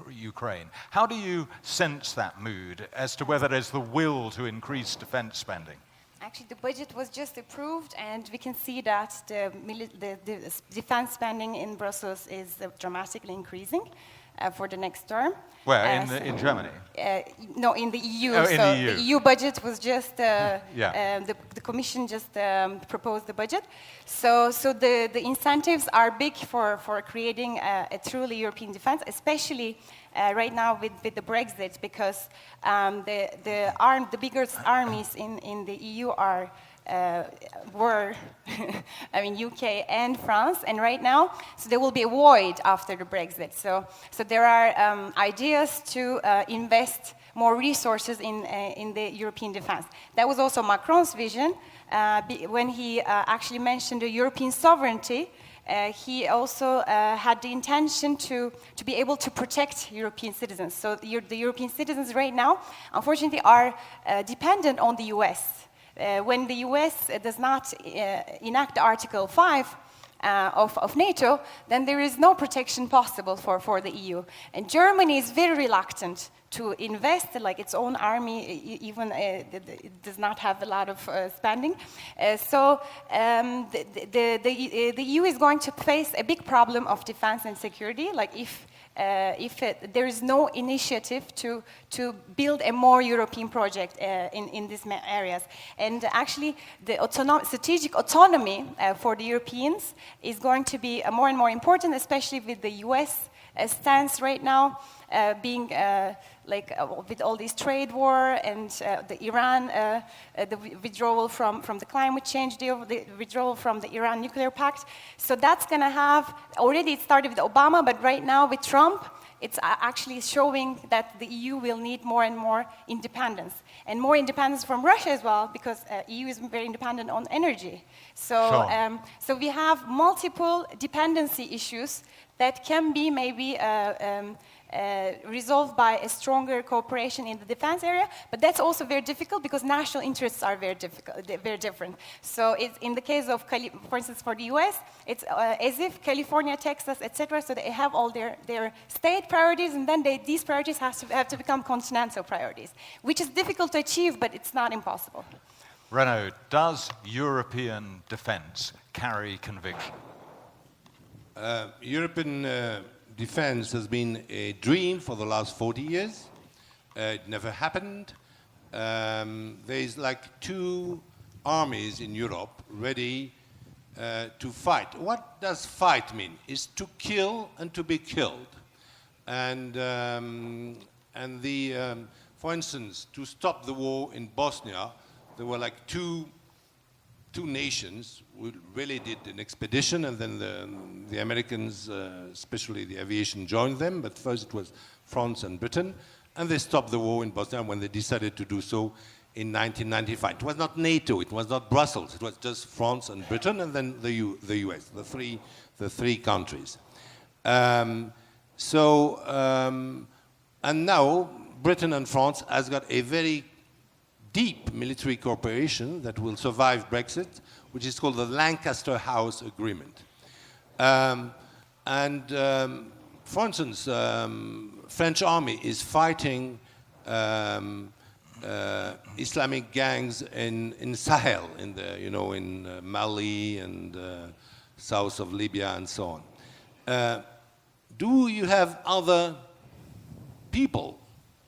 S1: Ukraine. How do you sense that mood as to whether there's the will to increase defense spending?
S5: Actually, the budget was just approved, and we can see that the defense spending in Brussels is dramatically increasing. for the next term.
S1: Where? In Germany?
S5: No, in the EU.
S1: Oh,
S5: so
S1: in the EU.
S5: the EU budget was just
S1: Yeah.
S5: the Commission just proposed the budget. So the incentives are big for creating a truly European defense, especially right now with the Brexit, because the biggest armies in the EU were I mean UK and France, and right now so there will be a void after the Brexit. So there are ideas to invest more resources in the European defense. That was also Macron's vision when he actually mentioned the European sovereignty. He also had the intention to be able to protect European citizens. So the European citizens right now, unfortunately, are dependent on the US. When the US does not enact Article 5 of NATO, then there is no protection possible for the EU. And Germany is very reluctant to invest, like its own army, even it does not have a lot of spending. So the EU is going to face a big problem of defense and security, like if there is no initiative to build a more European project in these areas. And actually, the strategic autonomy for the Europeans is going to be more and more important, especially with the US stance right now, being with all this trade war and the Iran, the withdrawal from the climate change deal, the withdrawal from the Iran nuclear pact. So that's going to have, already it started with Obama, but right now with Trump, it's actually showing that the EU will need more and more independence. And more independence from Russia as well, because EU is very independent on energy. So,
S1: Sure.
S5: So we have multiple dependency issues that can be maybe resolved by a stronger cooperation in the defense area, but that's also very difficult because national interests are very different. So it's in the case of, for instance, for the US, it's as if California, Texas, etc., so they have all their state priorities, and then these priorities have to become continental priorities, which is difficult to achieve, but it's not impossible.
S1: Renaud, does European defense carry conviction?
S3: European defense has been a dream for the last 40 years. It never happened. There's like two armies in Europe ready to fight. What does fight mean? It's to kill and to be killed. And for instance, to stop the war in Bosnia, there were like two nations who really did an expedition, and then the Americans, especially the aviation, joined them. But first it was France and Britain, and they stopped the war in Bosnia when they decided to do so in 1995. It was not NATO, it was not Brussels, it was just France and Britain, and then the US, the three countries. And now Britain and France has got a very deep military cooperation that will survive Brexit, which is called the Lancaster House Agreement. For instance, French army is fighting Islamic gangs in Sahel, in Mali and south of Libya and so on. Do you have other people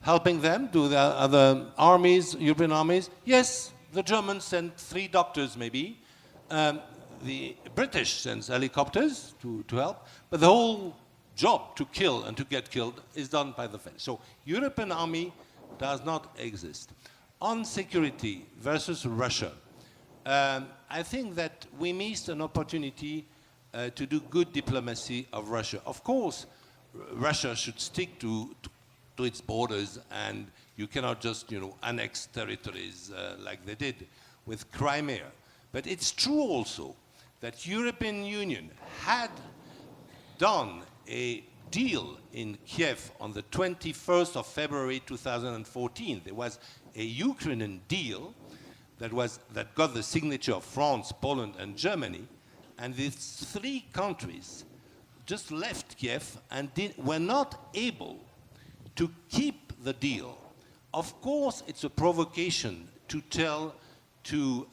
S3: helping them? Do there are other armies, European armies? Yes, the Germans sent 3 doctors maybe. The British sends helicopters to help. But the whole job to kill and to get killed is done by the French. So European army does not exist. On security versus Russia, I think that we missed an opportunity to do good diplomacy of Russia. Of course, Russia should stick to its borders, and you cannot just, annex territories like they did with Crimea. But it's true also that European Union had done a deal in Kiev on the 21st of February 2014. There was a Ukrainian deal that got the signature of France, Poland, and Germany, and these 3 countries just left Kiev and were not able to keep the deal. Of course, it's a provocation to tell to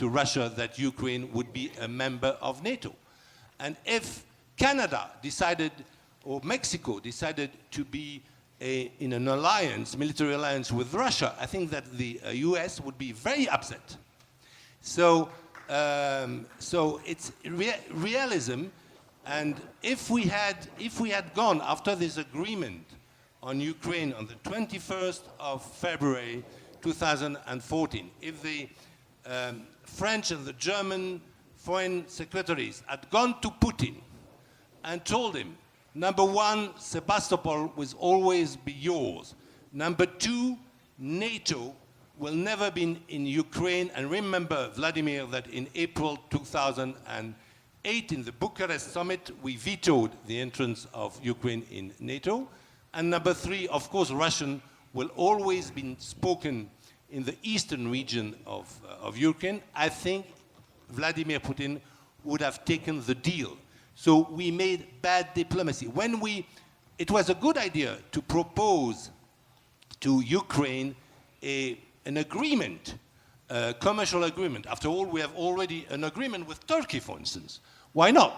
S3: Russia that Ukraine would be a member of NATO. And if Canada decided, or Mexico decided to be in an alliance, military alliance with Russia, I think that the US would be very upset. So it's realism, and if we had gone after this agreement on Ukraine on the 21st of February 2014, if the French and the German foreign secretaries had gone to Putin and told him, number one, Sebastopol will always be yours. Number two, NATO will never be in Ukraine. And remember, Vladimir, that in April 2008, in the Bucharest summit, we vetoed the entrance of Ukraine in NATO. And number three, of course, Russian will always be spoken in the eastern region of Ukraine. I think Vladimir Putin would have taken the deal. So we made bad diplomacy. It was a good idea to propose to Ukraine an agreement, a commercial agreement. After all, we have already an agreement with Turkey, for instance. Why not?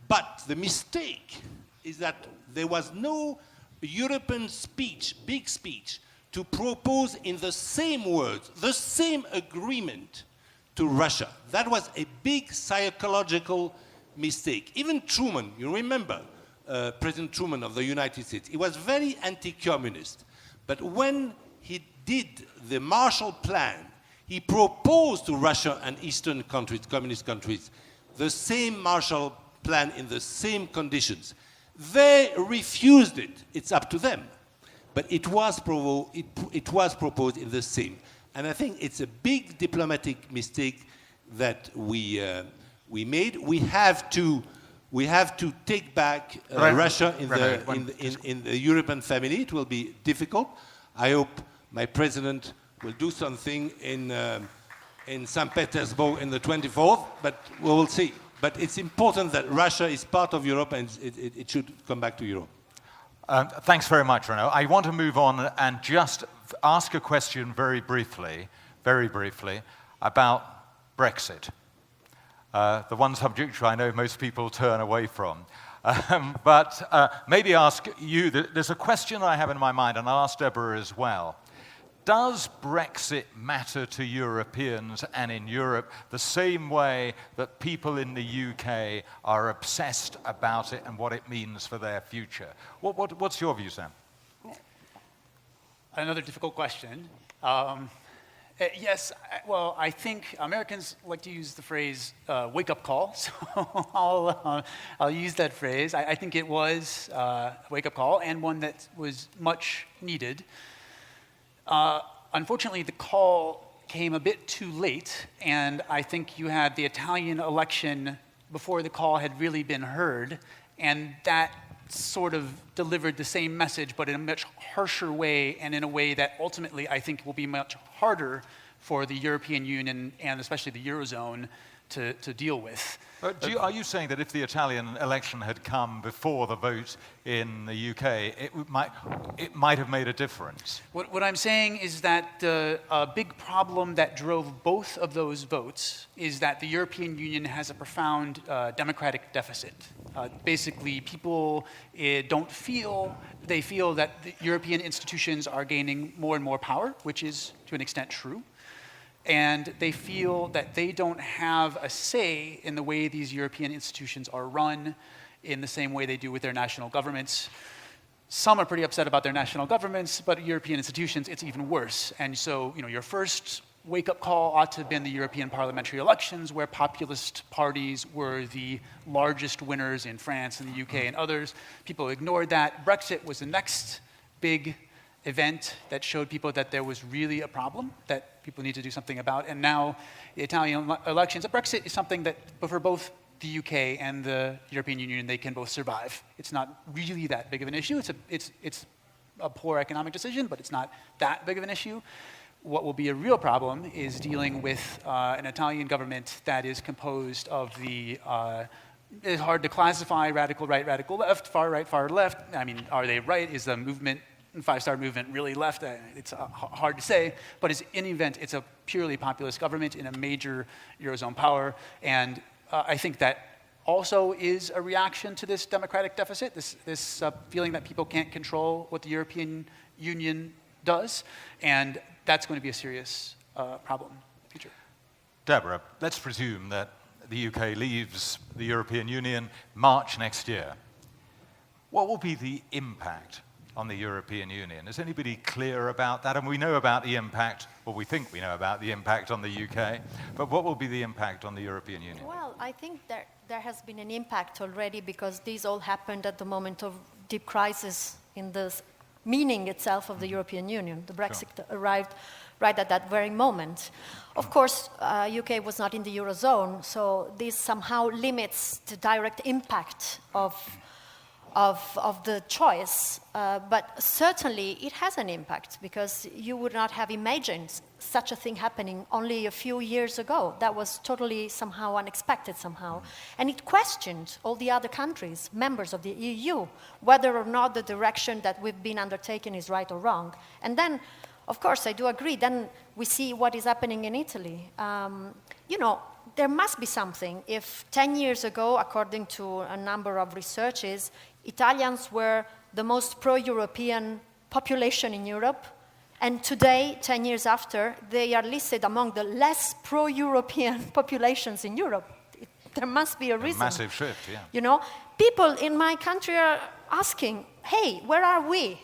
S3: But the mistake is that there was no European speech, big speech, to propose in the same words, the same agreement to Russia. That was a big psychological mistake. Even Truman, you remember President Truman of the United States, he was very anti-communist. But when he did the Marshall Plan, he proposed to Russia and Eastern countries, communist countries, the same Marshall Plan in the same conditions. They refused it. It's up to them. But it was proposed in the same. And I think it's a big diplomatic mistake that we made. We have to take back Russia in the European family. It will be difficult. I hope my president will do something in St. Petersburg in the 24th, but we will see. But it's important that Russia is part of Europe, and it should come back to Europe.
S1: Thanks very much, Renaud. I want to move on and just ask a question very briefly, about Brexit. The one subject which I know most people turn away from. But maybe ask you, there's a question I have in my mind, and I'll ask Deborah as well. Does Brexit matter to Europeans and in Europe the same way that people in the UK are obsessed about it and what it means for their future? What's your view, Sam?
S4: Another difficult question. Yes, well, I think Americans like to use the phrase wake-up call, so I'll use that phrase. I think it was a wake-up call, and one that was much needed. Unfortunately, the call came a bit too late, and I think you had the Italian election before the call had really been heard, and that sort of delivered the same message, but in a much harsher way, and in a way that ultimately I think will be much harder for the European Union and especially the Eurozone to deal with.
S1: Are you saying that if the Italian election had come before the vote in the UK, it might have made a difference?
S4: What I'm saying is that a big problem that drove both of those votes is that the European Union has a profound democratic deficit. Basically, people they feel that the European institutions are gaining more and more power, which is to an extent true. And they feel that they don't have a say in the way these European institutions are run in the same way they do with their national governments. Some are pretty upset about their national governments, but European institutions, it's even worse. And so, your first wake-up call ought to have been the European parliamentary elections, where populist parties were the largest winners in France and the UK and others. People ignored that. Brexit was the next big event that showed people that there was really a problem that people need to do something about. And now the Italian elections, Brexit is something that for both the UK and the European Union, they can both survive. It's not really that big of an issue. It's a poor economic decision, but it's not that big of an issue. What will be a real problem is dealing with an Italian government that is composed of it's hard to classify radical right, radical left, far right, far left. I mean, are they right? Is the movement, Five-Star Movement, really left? It's hard to say, but in any event, it's a purely populist government in a major Eurozone power, and I think that also is a reaction to this democratic deficit, this feeling that people can't control what the European Union does, and that's going to be a serious problem in the future.
S1: Deborah, let's presume that the UK leaves the European Union March next year. What will be the impact on the European Union? Is anybody clear about that? And we know about the impact, or we think we know about the impact on the UK, but what will be the impact on the European Union?
S2: Well, I think there has been an impact already because these all happened at the moment of deep crisis in the meaning itself of the European Union. The Brexit arrived right at that very moment. Of course, UK was not in the Eurozone, so this somehow limits the direct impact of the choice, but certainly it has an impact because you would not have imagined such a thing happening only a few years ago. That was totally somehow unexpected somehow. And it questioned all the other countries, members of the EU, whether or not the direction that we've been undertaking is right or wrong. And then, of course, I do agree, then we see what is happening in Italy. There must be something. If 10 years ago, according to a number of researches, Italians were the most pro-European population in Europe, and today, 10 years after, they are listed among the less pro-European populations in Europe. There must be a reason.
S1: A massive shift, yeah.
S2: People in my country are asking, hey, where are we?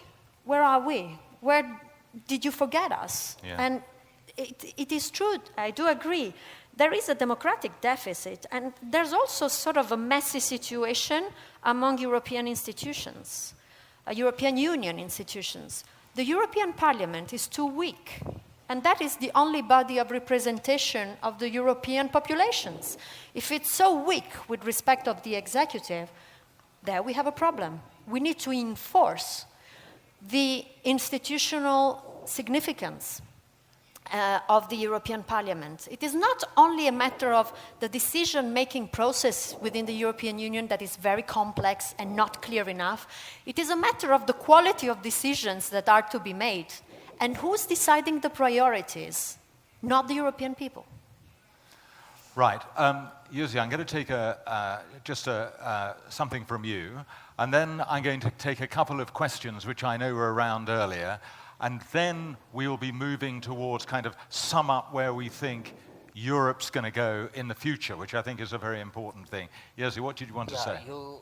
S2: Where are we? Where did you forget us?
S1: Yeah.
S2: And it is true, I do agree. There is a democratic deficit, and there's also sort of a messy situation among European institutions, European Union institutions. The European Parliament is too weak, and that is the only body of representation of the European populations. If it's so weak with respect of the executive, there we have a problem. We need to enforce the institutional significance of the European Parliament. It is not only a matter of the decision-making process within the European Union that is very complex and not clear enough. It is a matter of the quality of decisions that are to be made. And who's deciding the priorities? Not the European people.
S1: Right. Jussi, I'm going to take something from you, and then I'm going to take a couple of questions which I know were around earlier, and then we will be moving towards kind of sum up where we think Europe's going to go in the future, which I think is a very important thing. Jussi, what did you want to say?
S6: You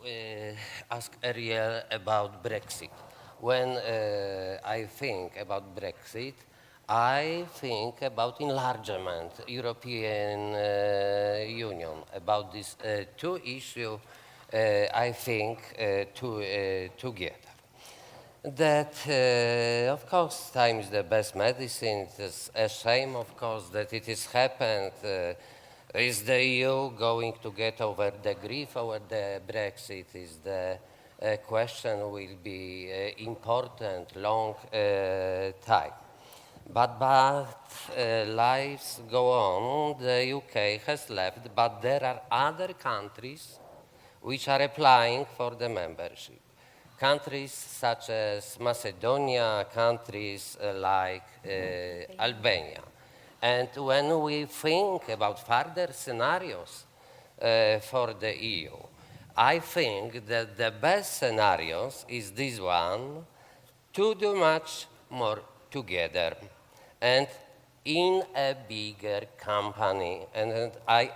S6: asked earlier about Brexit. When I think about Brexit, I think about enlargement, European Union, about these two issues, I think, together. That, of course, time is the best medicine. It is a shame, of course, that it has happened. Is the EU going to get over the grief over the Brexit? Is the question will be important, long time. But lives go on. The UK has left, but there are other countries which are applying for the membership. Countries such as Macedonia, countries like Albania. And when we think about further scenarios for the EU, I think that the best scenarios is this one, to do much more together and in a bigger company. And I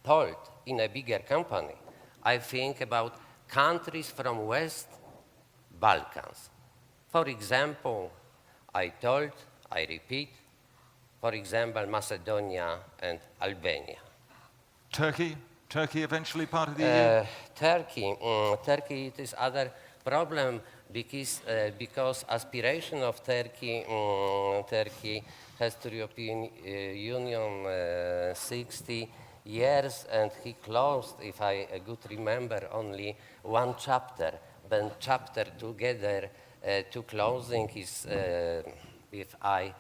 S6: told in a bigger company, I think about countries from West Balkans. For example, I repeat, for example, Macedonia and Albania.
S1: Turkey eventually part of the EU?
S6: Turkey, it is other problem because aspiration of Turkey has to European Union 60 years, and he closed, if I good remember, only one chapter. Then chapter together to closing is, if I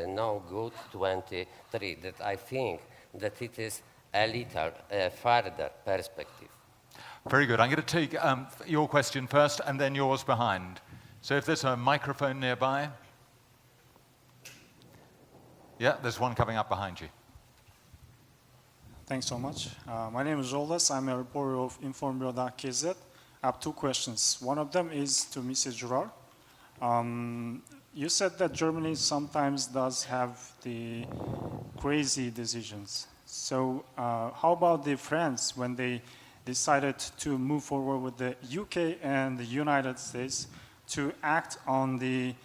S6: know good, 23. That I think that it is a little further perspective.
S1: Very good. I'm going to take your question first and then yours behind. So if there's a microphone nearby. Yeah, there's one coming up behind you.
S9: Thanks so much. My name is Roldas. I'm a reporter of informbureau.kz. I have two questions. One of them is to Mrs. Girard. You said that Germany sometimes does have the crazy decisions. So how about the France when they decided to move forward with the UK and the United States to act on the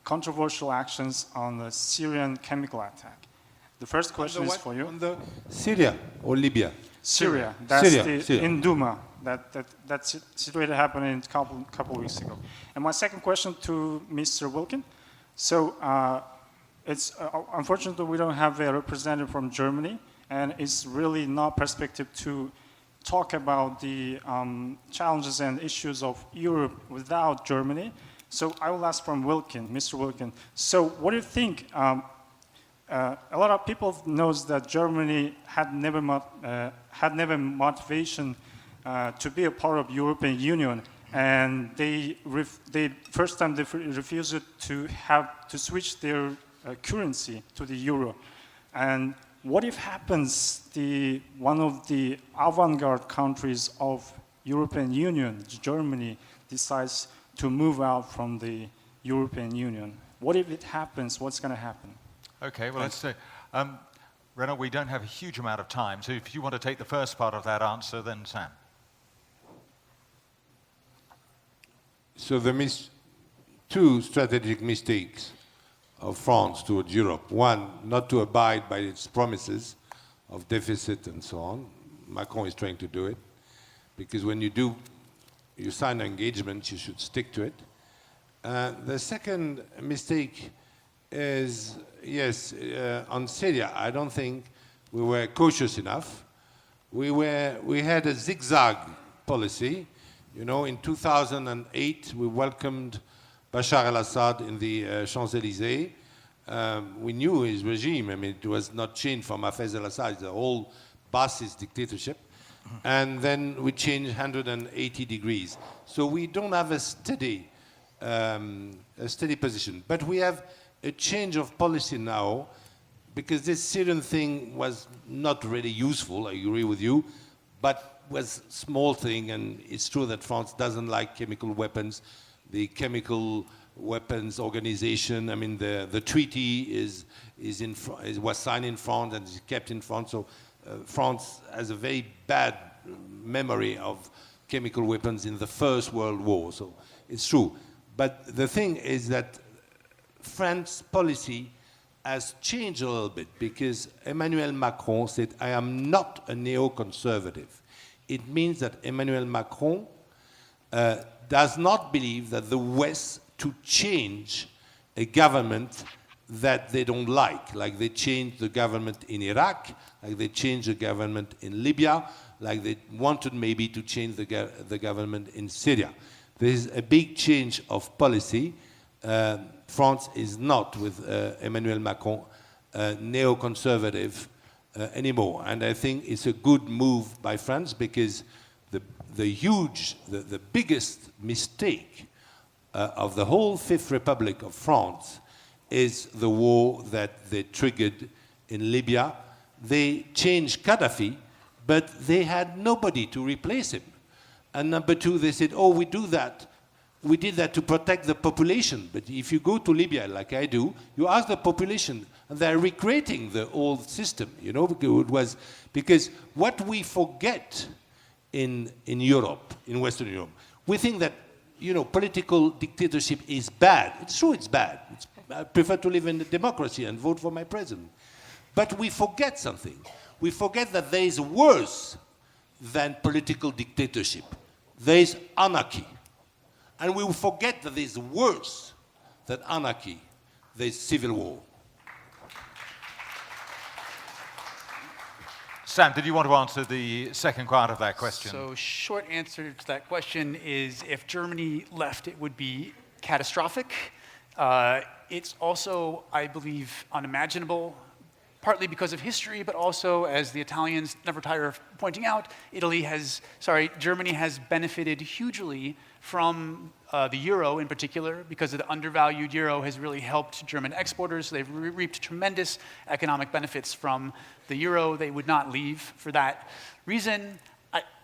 S9: controversial actions on the Syrian chemical attack? The first question is for you.
S3: On the Syria or Libya?
S9: Syria. That's
S3: Syria.
S9: in Duma. That's situated happening a couple weeks ago. And my second question to Mr. Wilkin. So it's unfortunately we don't have a representative from Germany, and it's really not perspective to talk about the challenges and issues of Europe without Germany. So I will ask from Wilkin, Mr. Wilkin. So what do you think? A lot of people knows that Germany had never motivation to be a part of European Union, and they refused to switch their currency to the euro. And what if happens one of the avant-garde countries of European Union, Germany, decides to move out from the European Union? What if it happens? What's going to happen?
S1: Okay, well, let's say, Renaud, we don't have a huge amount of time, so if you want to take the first part of that answer, then Sam.
S3: So there are two strategic mistakes of France towards Europe. One, not to abide by its promises of deficit and so on. Macron is trying to do it, because when you sign an engagement, you should stick to it. The second mistake is, yes, on Syria, I don't think we were cautious enough. We had a zigzag policy. You know, in 2008, we welcomed Bashar al-Assad in the Champs-Élysées. We knew his regime. I mean, it was not changed from Hafez al-Assad. It's a whole Baathist dictatorship. And then we changed 180 degrees. So we don't have a steady position. But we have a change of policy now, because this Syrian thing was not really useful, I agree with you, but was a small thing, and it's true that France doesn't like chemical weapons. The chemical weapons organization, I mean, the treaty was signed in France and is kept in France, so France has a very bad memory of chemical weapons in the First World War, so it's true. But the thing is that France's policy has changed a little bit, because Emmanuel Macron said, I am not a neoconservative. It means that Emmanuel Macron does not believe that the West to change a government that they don't like they changed the government in Iraq, like they changed the government in Libya, like they wanted maybe to change the government in Syria. There is a big change of policy. France is not, with Emmanuel Macron, neoconservative anymore. And I think it's a good move by France, because the biggest mistake of the whole Fifth Republic of France is the war that they triggered in Libya. They changed Gaddafi, but they had nobody to replace him. And number two, they said, oh, we did that to protect the population. But if you go to Libya, like I do, you ask the population, and they're recreating the old system, you know, because what we forget in Europe, in Western Europe, we think that, you know, political dictatorship is bad. It's true, it's bad. I prefer to live in a democracy and vote for my president. But we forget something. We forget that there is worse than political dictatorship. There is anarchy. And we will forget that there is worse than anarchy. There is civil war.
S1: Sam, did you want to answer the second part of that question?
S4: So short answer to that question is, if Germany left, it would be catastrophic. It's also, I believe, unimaginable partly because of history, but also, as the Italians never tire of pointing out, Germany has benefited hugely from the euro in particular, because of the undervalued euro has really helped German exporters. They've reaped tremendous economic benefits from the euro. They would not leave for that reason.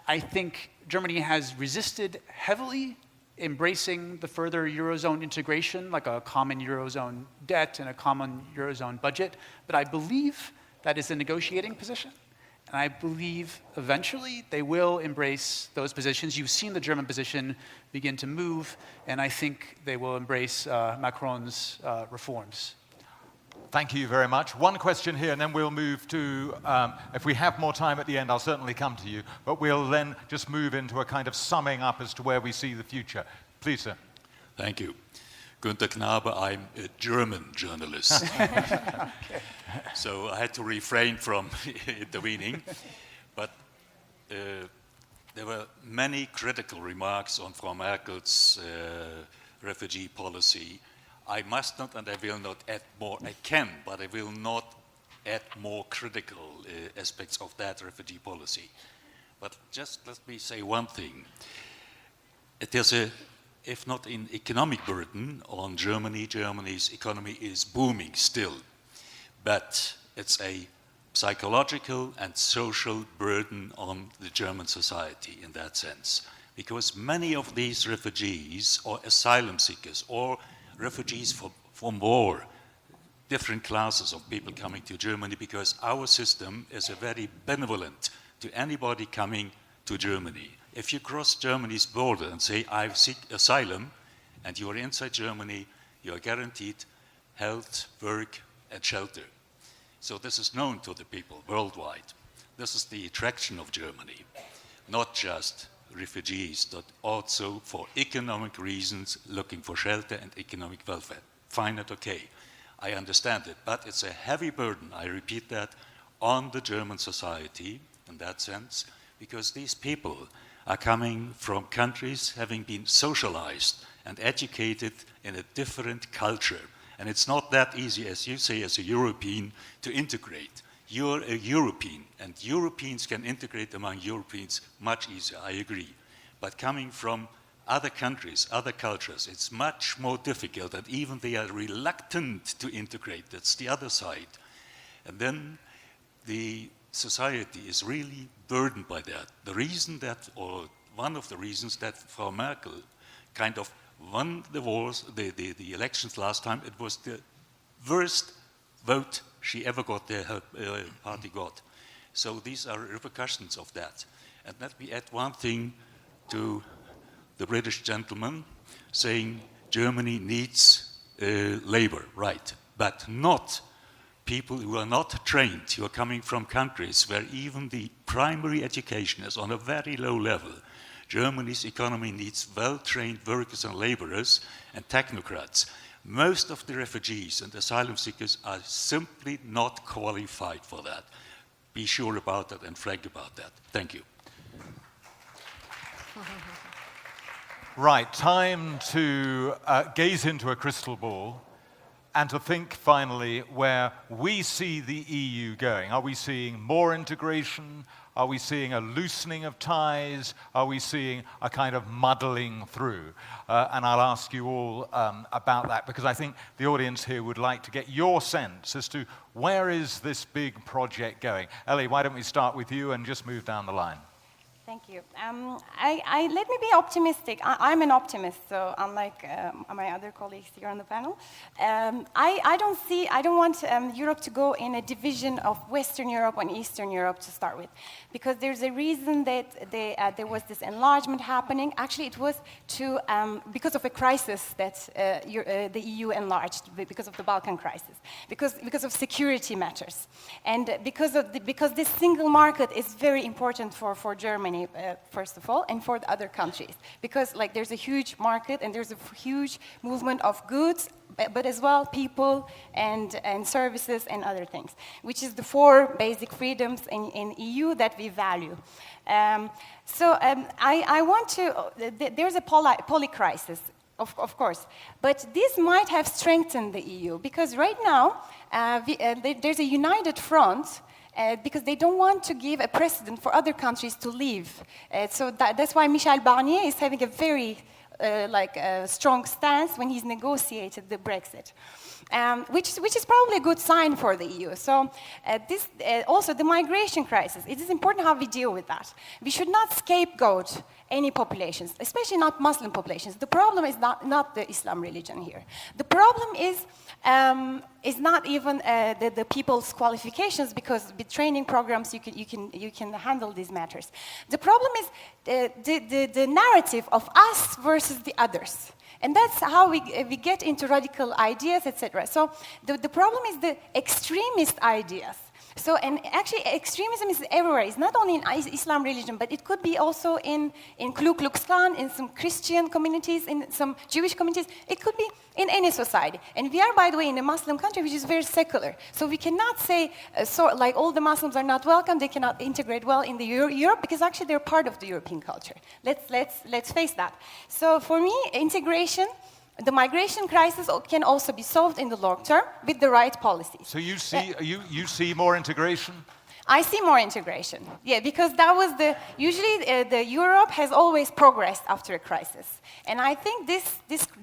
S4: I think Germany has resisted heavily embracing the further Eurozone integration, like a common Eurozone debt and a common Eurozone budget. But I believe that is a negotiating position. And I believe eventually they will embrace those positions. You've seen the German position begin to move, and I think they will embrace Macron's reforms.
S1: Thank you very much. One question here, and then we'll move to, if we have more time at the end, I'll certainly come to you, but we'll then just move into a kind of summing up as to where we see the future. Please, sir.
S10: Thank you. Günter Knabe, I'm a German journalist.
S4: Okay.
S10: So I had to refrain from intervening, but there were many critical remarks on Frau Merkel's refugee policy. I must not and I will not add more. I can, but I will not add more critical aspects of that refugee policy. But just let me say one thing. It is a, if not an economic burden on Germany, Germany's economy is booming still. But it's a psychological and social burden on the German society in that sense. Because many of these refugees or asylum seekers or refugees from war, different classes of people coming to Germany, because our system is very benevolent to anybody coming to Germany. If you cross Germany's border and say, I seek asylum, and you are inside Germany, you are guaranteed health, work, and shelter. So this is known to the people worldwide. This is the attraction of Germany, not just refugees, but also for economic reasons, looking for shelter and economic welfare. Fine and okay, I understand it, but it's a heavy burden, I repeat that, on the German society in that sense, because these people are coming from countries having been socialized and educated in a different culture. And it's not that easy, as you say, as a European, to integrate. You're a European, and Europeans can integrate among Europeans much easier, I agree. But coming from other countries, other cultures, it's much more difficult, and even they are reluctant to integrate. That's the other side. And then the society is really burdened by that. The reason that, or one of the reasons that Frau Merkel kind of won the wars, the elections last time, it was the worst vote she ever got, her party got. So these are repercussions of that. And let me add one thing to the British gentleman saying Germany needs labor, right, but not people who are not trained, who are coming from countries where even the primary education is on a very low level. Germany's economy needs well-trained workers and laborers and technocrats. Most of the refugees and asylum seekers are simply not qualified for that. Be sure about that and frank about that. Thank you.
S1: Right, time to gaze into a crystal ball and to think finally where we see the EU going. Are we seeing more integration? Are we seeing a loosening of ties? Are we seeing a kind of muddling through? And I'll ask you all about that, because I think the audience here would like to get your sense as to where is this big project going. Ellie, why don't we start with you and just move down the line?
S5: Thank you. Let me be optimistic. I'm an optimist, so unlike my other colleagues here on the panel, I don't want Europe to go in a division of Western Europe and Eastern Europe to start with, because there's a reason that there was this enlargement happening. Actually, it was because of a crisis that the EU enlarged, because of the Balkan crisis, because of security matters, and because this single market is very important for Germany. First of all, and for the other countries, because there's a huge market and there's a huge movement of goods, but as well people and services and other things, which is the 4 basic freedoms in EU that we value. I want to. There's a poly crisis. Of course. But this might have strengthened the EU, because right now there's a united front because they don't want to give a precedent for other countries to leave. So that's why Michel Barnier is having a very strong stance when he's negotiated the Brexit. Which is probably a good sign for the EU. So also the migration crisis, it is important how we deal with that. We should not scapegoat any populations, especially not Muslim populations. The problem is not the Islam religion here. The problem is not even the people's qualifications, because with training programs you can handle these matters. The problem is the narrative of us versus the others. And that's how we get into radical ideas, etc. So the problem is the extremist ideas. So, and actually extremism is everywhere. It's not only in Islam religion, but it could be also in Ku Klux Klan, in some Christian communities, in some Jewish communities. It could be in any society. And we are, by the way, in a Muslim country which is very secular. So we cannot say, like all the Muslims are not welcome, they cannot integrate well in the Europe, because actually they're part of the European culture. Let's face that. So for me, integration, the migration crisis can also be solved in the long term with the right policies.
S1: So you see more integration?
S5: I see more integration, yeah, because that was usually the Europe has always progressed after a crisis. And I think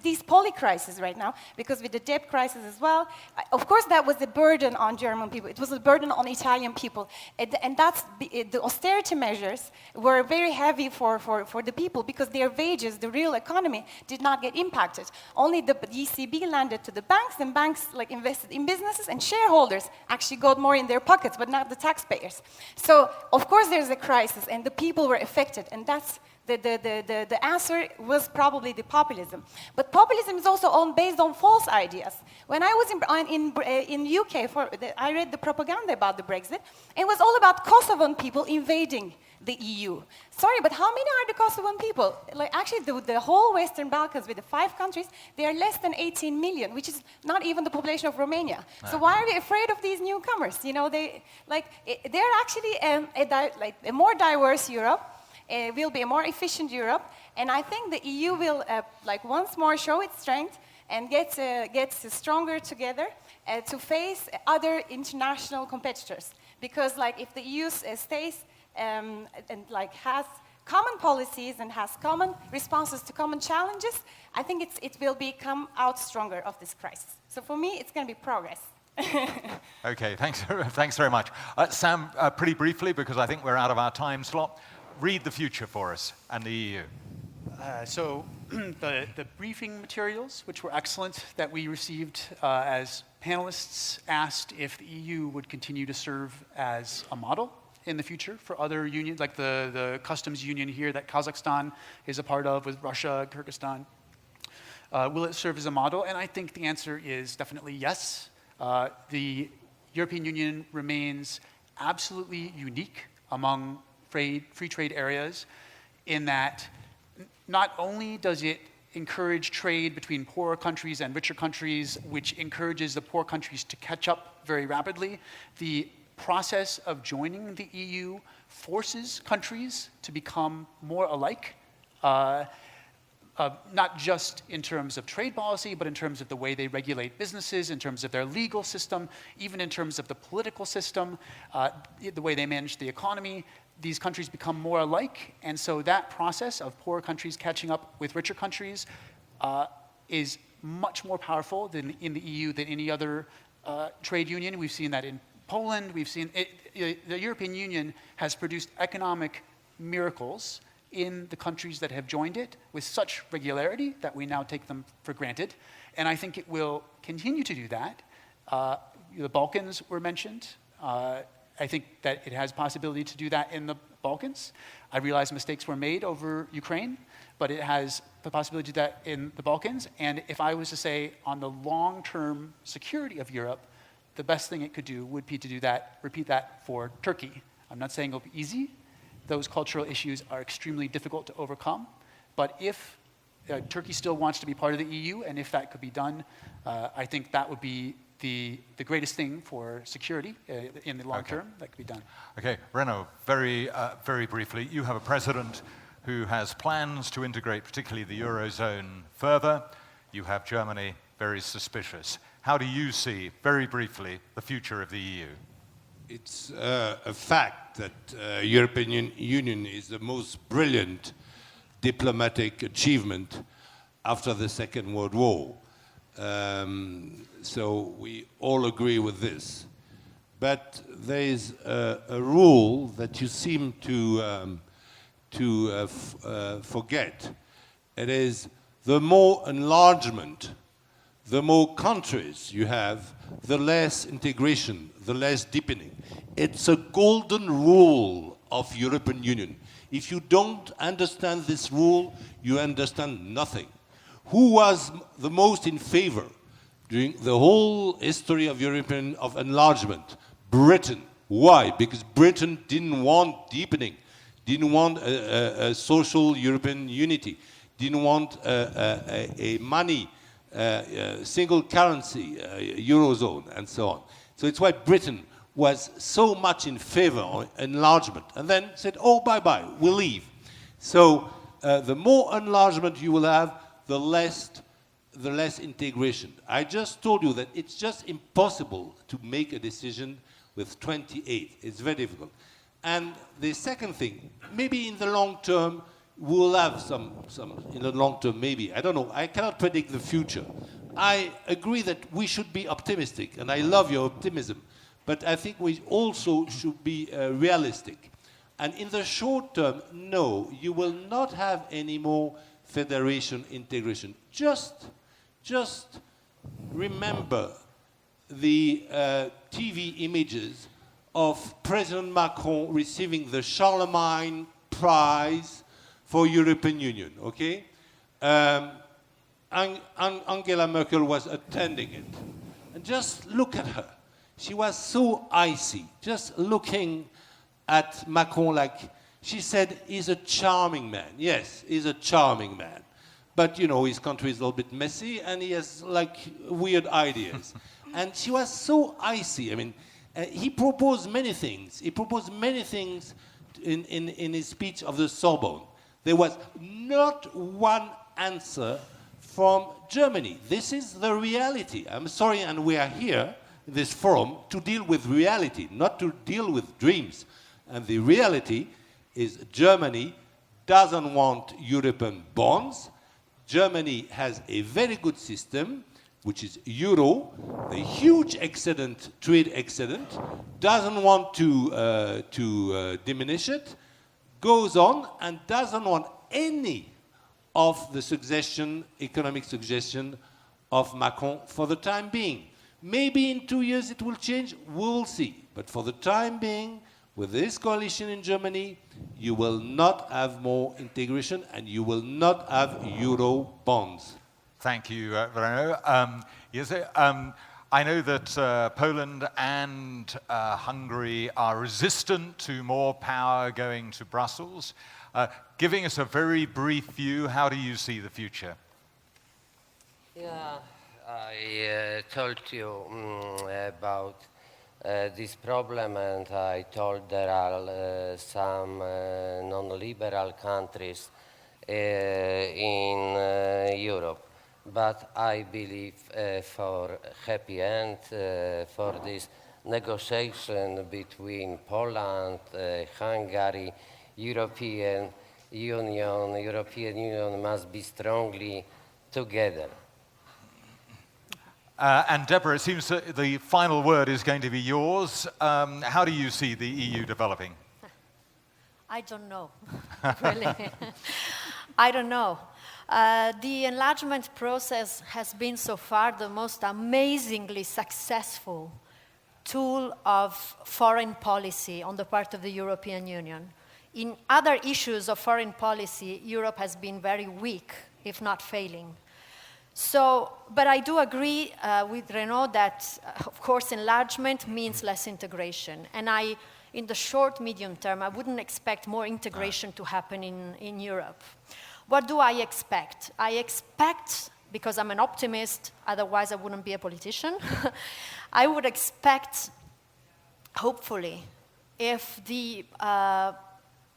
S5: these poly-crises right now, because with the debt crisis as well, of course that was a burden on German people, it was a burden on Italian people, and that's, the austerity measures were very heavy for the people, because their wages, the real economy, did not get impacted. Only the ECB landed to the banks, and banks invested in businesses, and shareholders actually got more in their pockets, but not the taxpayers. So, of course, there's a crisis, and the people were affected, and that's the answer was probably the populism. But populism is also based on false ideas. When I was in UK, I read the propaganda about the Brexit, and it was all about Kosovan people invading the EU. Sorry, but how many are the Kosovan people? Actually, the whole Western Balkans, with the 5 countries, they are less than 18 million, which is not even the population of Romania. So why are we afraid of these newcomers? You know, they're actually a more diverse Europe. Will be a more efficient Europe, and I think the EU will once more show its strength and get stronger together to face other international competitors. Because if the EU stays and has common policies and has common responses to common challenges, I think it will come out stronger of this crisis. So for me, it's going to be progress.
S1: Okay, thanks very much. Sam, pretty briefly, because I think we're out of our time slot, read the future for us and the EU.
S4: So the briefing materials, which were excellent, that we received as panelists, asked if the EU would continue to serve as a model in the future for other unions, like the customs union here that Kazakhstan is a part of with Russia, Kyrgyzstan. Will it serve as a model? And I think the answer is definitely yes. The European Union remains absolutely unique among free trade areas in that not only does it encourage trade between poorer countries and richer countries, which encourages the poor countries to catch up very rapidly, the process of joining the EU forces countries to become more alike, not just in terms of trade policy, but in terms of the way they regulate businesses, in terms of their legal system, even in terms of the political system, the way they manage the economy. These countries become more alike, and so that process of poorer countries catching up with richer countries is much more powerful than in the EU than any other trade union. We've seen that in Poland. We've seen the European Union has produced economic miracles in the countries that have joined it with such regularity that we now take them for granted, and I think it will continue to do that. The Balkans were mentioned. I think that it has possibility to do that in the Balkans. I realize mistakes were made over Ukraine, but it has the possibility to do that in the Balkans. And if I was to say on the long-term security of Europe, the best thing it could do would be to do that, repeat that for Turkey. I'm not saying it'll be easy. Those cultural issues are extremely difficult to overcome. But if Turkey still wants to be part of the EU, and if that could be done, I think that would be the greatest thing for security in the long term that could be done.
S1: Okay, Renaud, very briefly, you have a president who has plans to integrate particularly the Eurozone further. You have Germany, very suspicious. How do you see, very briefly, the future of the EU?
S3: It's a fact that European Union is the most brilliant diplomatic achievement after the Second World War. So we all agree with this. But there is a rule that you seem to forget. It is the more enlargement, the more countries you have, the less integration, the less deepening. It's a golden rule of European Union. If you don't understand this rule, you understand nothing. Who was the most in favor during the whole history of European of enlargement? Britain. Why? Because Britain didn't want deepening, didn't want a social European unity, didn't want a money, single currency, Eurozone, and so on. So it's why Britain was so much in favor of enlargement, and then said, oh, bye-bye, we'll leave. So the more enlargement you will have, the less integration. I just told you that it's just impossible to make a decision with 28. It's very difficult. And the second thing, maybe in the long term, we'll have some in the long term, maybe. I don't know. I cannot predict the future. I agree that we should be optimistic, and I love your optimism. But I think we also should be realistic. And in the short term, no, you will not have any more federation integration. Just remember the TV images of President Macron receiving the Charlemagne Prize for European Union, okay? Angela Merkel was attending it. And just look at her. She was so icy, just looking at Macron like, she said, he's a charming man. Yes, he's a charming man. But, you know, his country is a little bit messy, and he has, like, weird ideas. And she was so icy. I mean, he proposed many things. He proposed many things in his speech of the Sorbonne. There was not one answer from Germany. This is the reality. I'm sorry, and we are here in this forum to deal with reality, not to deal with dreams. And the reality is Germany doesn't want European bonds. Germany has a very good system, which is euro, a huge excedent, trade excedent, doesn't want to diminish it, goes on and doesn't want any of the economic suggestion of Macron for the time being. Maybe in 2 years it will change, we'll see. But for the time being, with this coalition in Germany, you will not have more integration and you will not have euro bonds.
S1: Thank you, Renaud. I know that Poland and Hungary are resistant to more power going to Brussels. Giving us a very brief view, how do you see the future?
S6: Yeah, I told you about this problem, and I told there are some non-liberal countries in Europe. But I believe for happy end, for this negotiation between Poland, Hungary, European Union must be strongly together.
S1: And Deborah, it seems that the final word is going to be yours. How do you see the EU developing?
S2: I don't know, really. I don't know. The enlargement process has been so far the most amazingly successful tool of foreign policy on the part of the European Union. In other issues of foreign policy, Europe has been very weak, if not failing. So, but I do agree with Renaud that, of course, enlargement means less integration. And in the short, medium term, I wouldn't expect more integration to happen in Europe. What do I expect? I expect, because I'm an optimist, otherwise I wouldn't be a politician, I would expect, hopefully, if the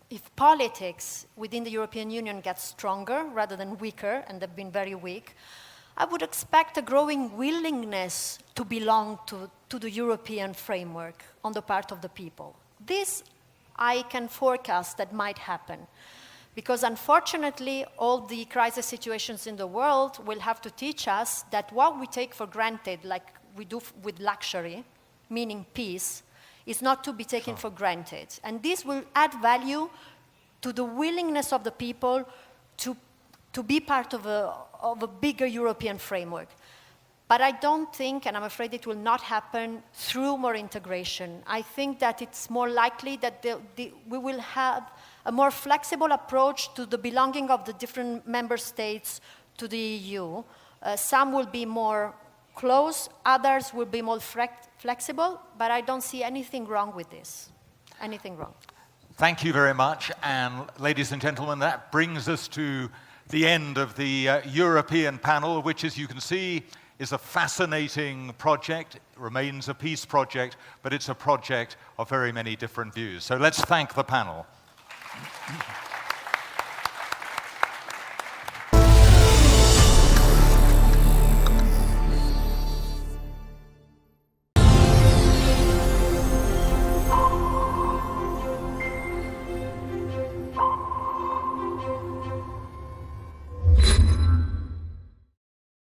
S2: if politics within the European Union gets stronger rather than weaker, and they've been very weak, I would expect a growing willingness to belong to the European framework on the part of the people. This I can forecast that might happen. Because unfortunately, all the crisis situations in the world will have to teach us that what we take for granted, like we do with luxury, meaning peace, is not to be taken for granted. And this will add value to the willingness of the people to be part of a bigger European framework. But I don't think, and I'm afraid it will not happen through more integration. I think that it's more likely that we will have a more flexible approach to the belonging of the different member states to the EU. Some will be more close, others will be more flexible, but I don't see anything wrong with this. Anything wrong.
S1: Thank you very much. And ladies and gentlemen, that brings us to the end of the European panel, which, as you can see, is a fascinating project. It remains a peace project, but it's a project of very many different views. So let's thank the panel.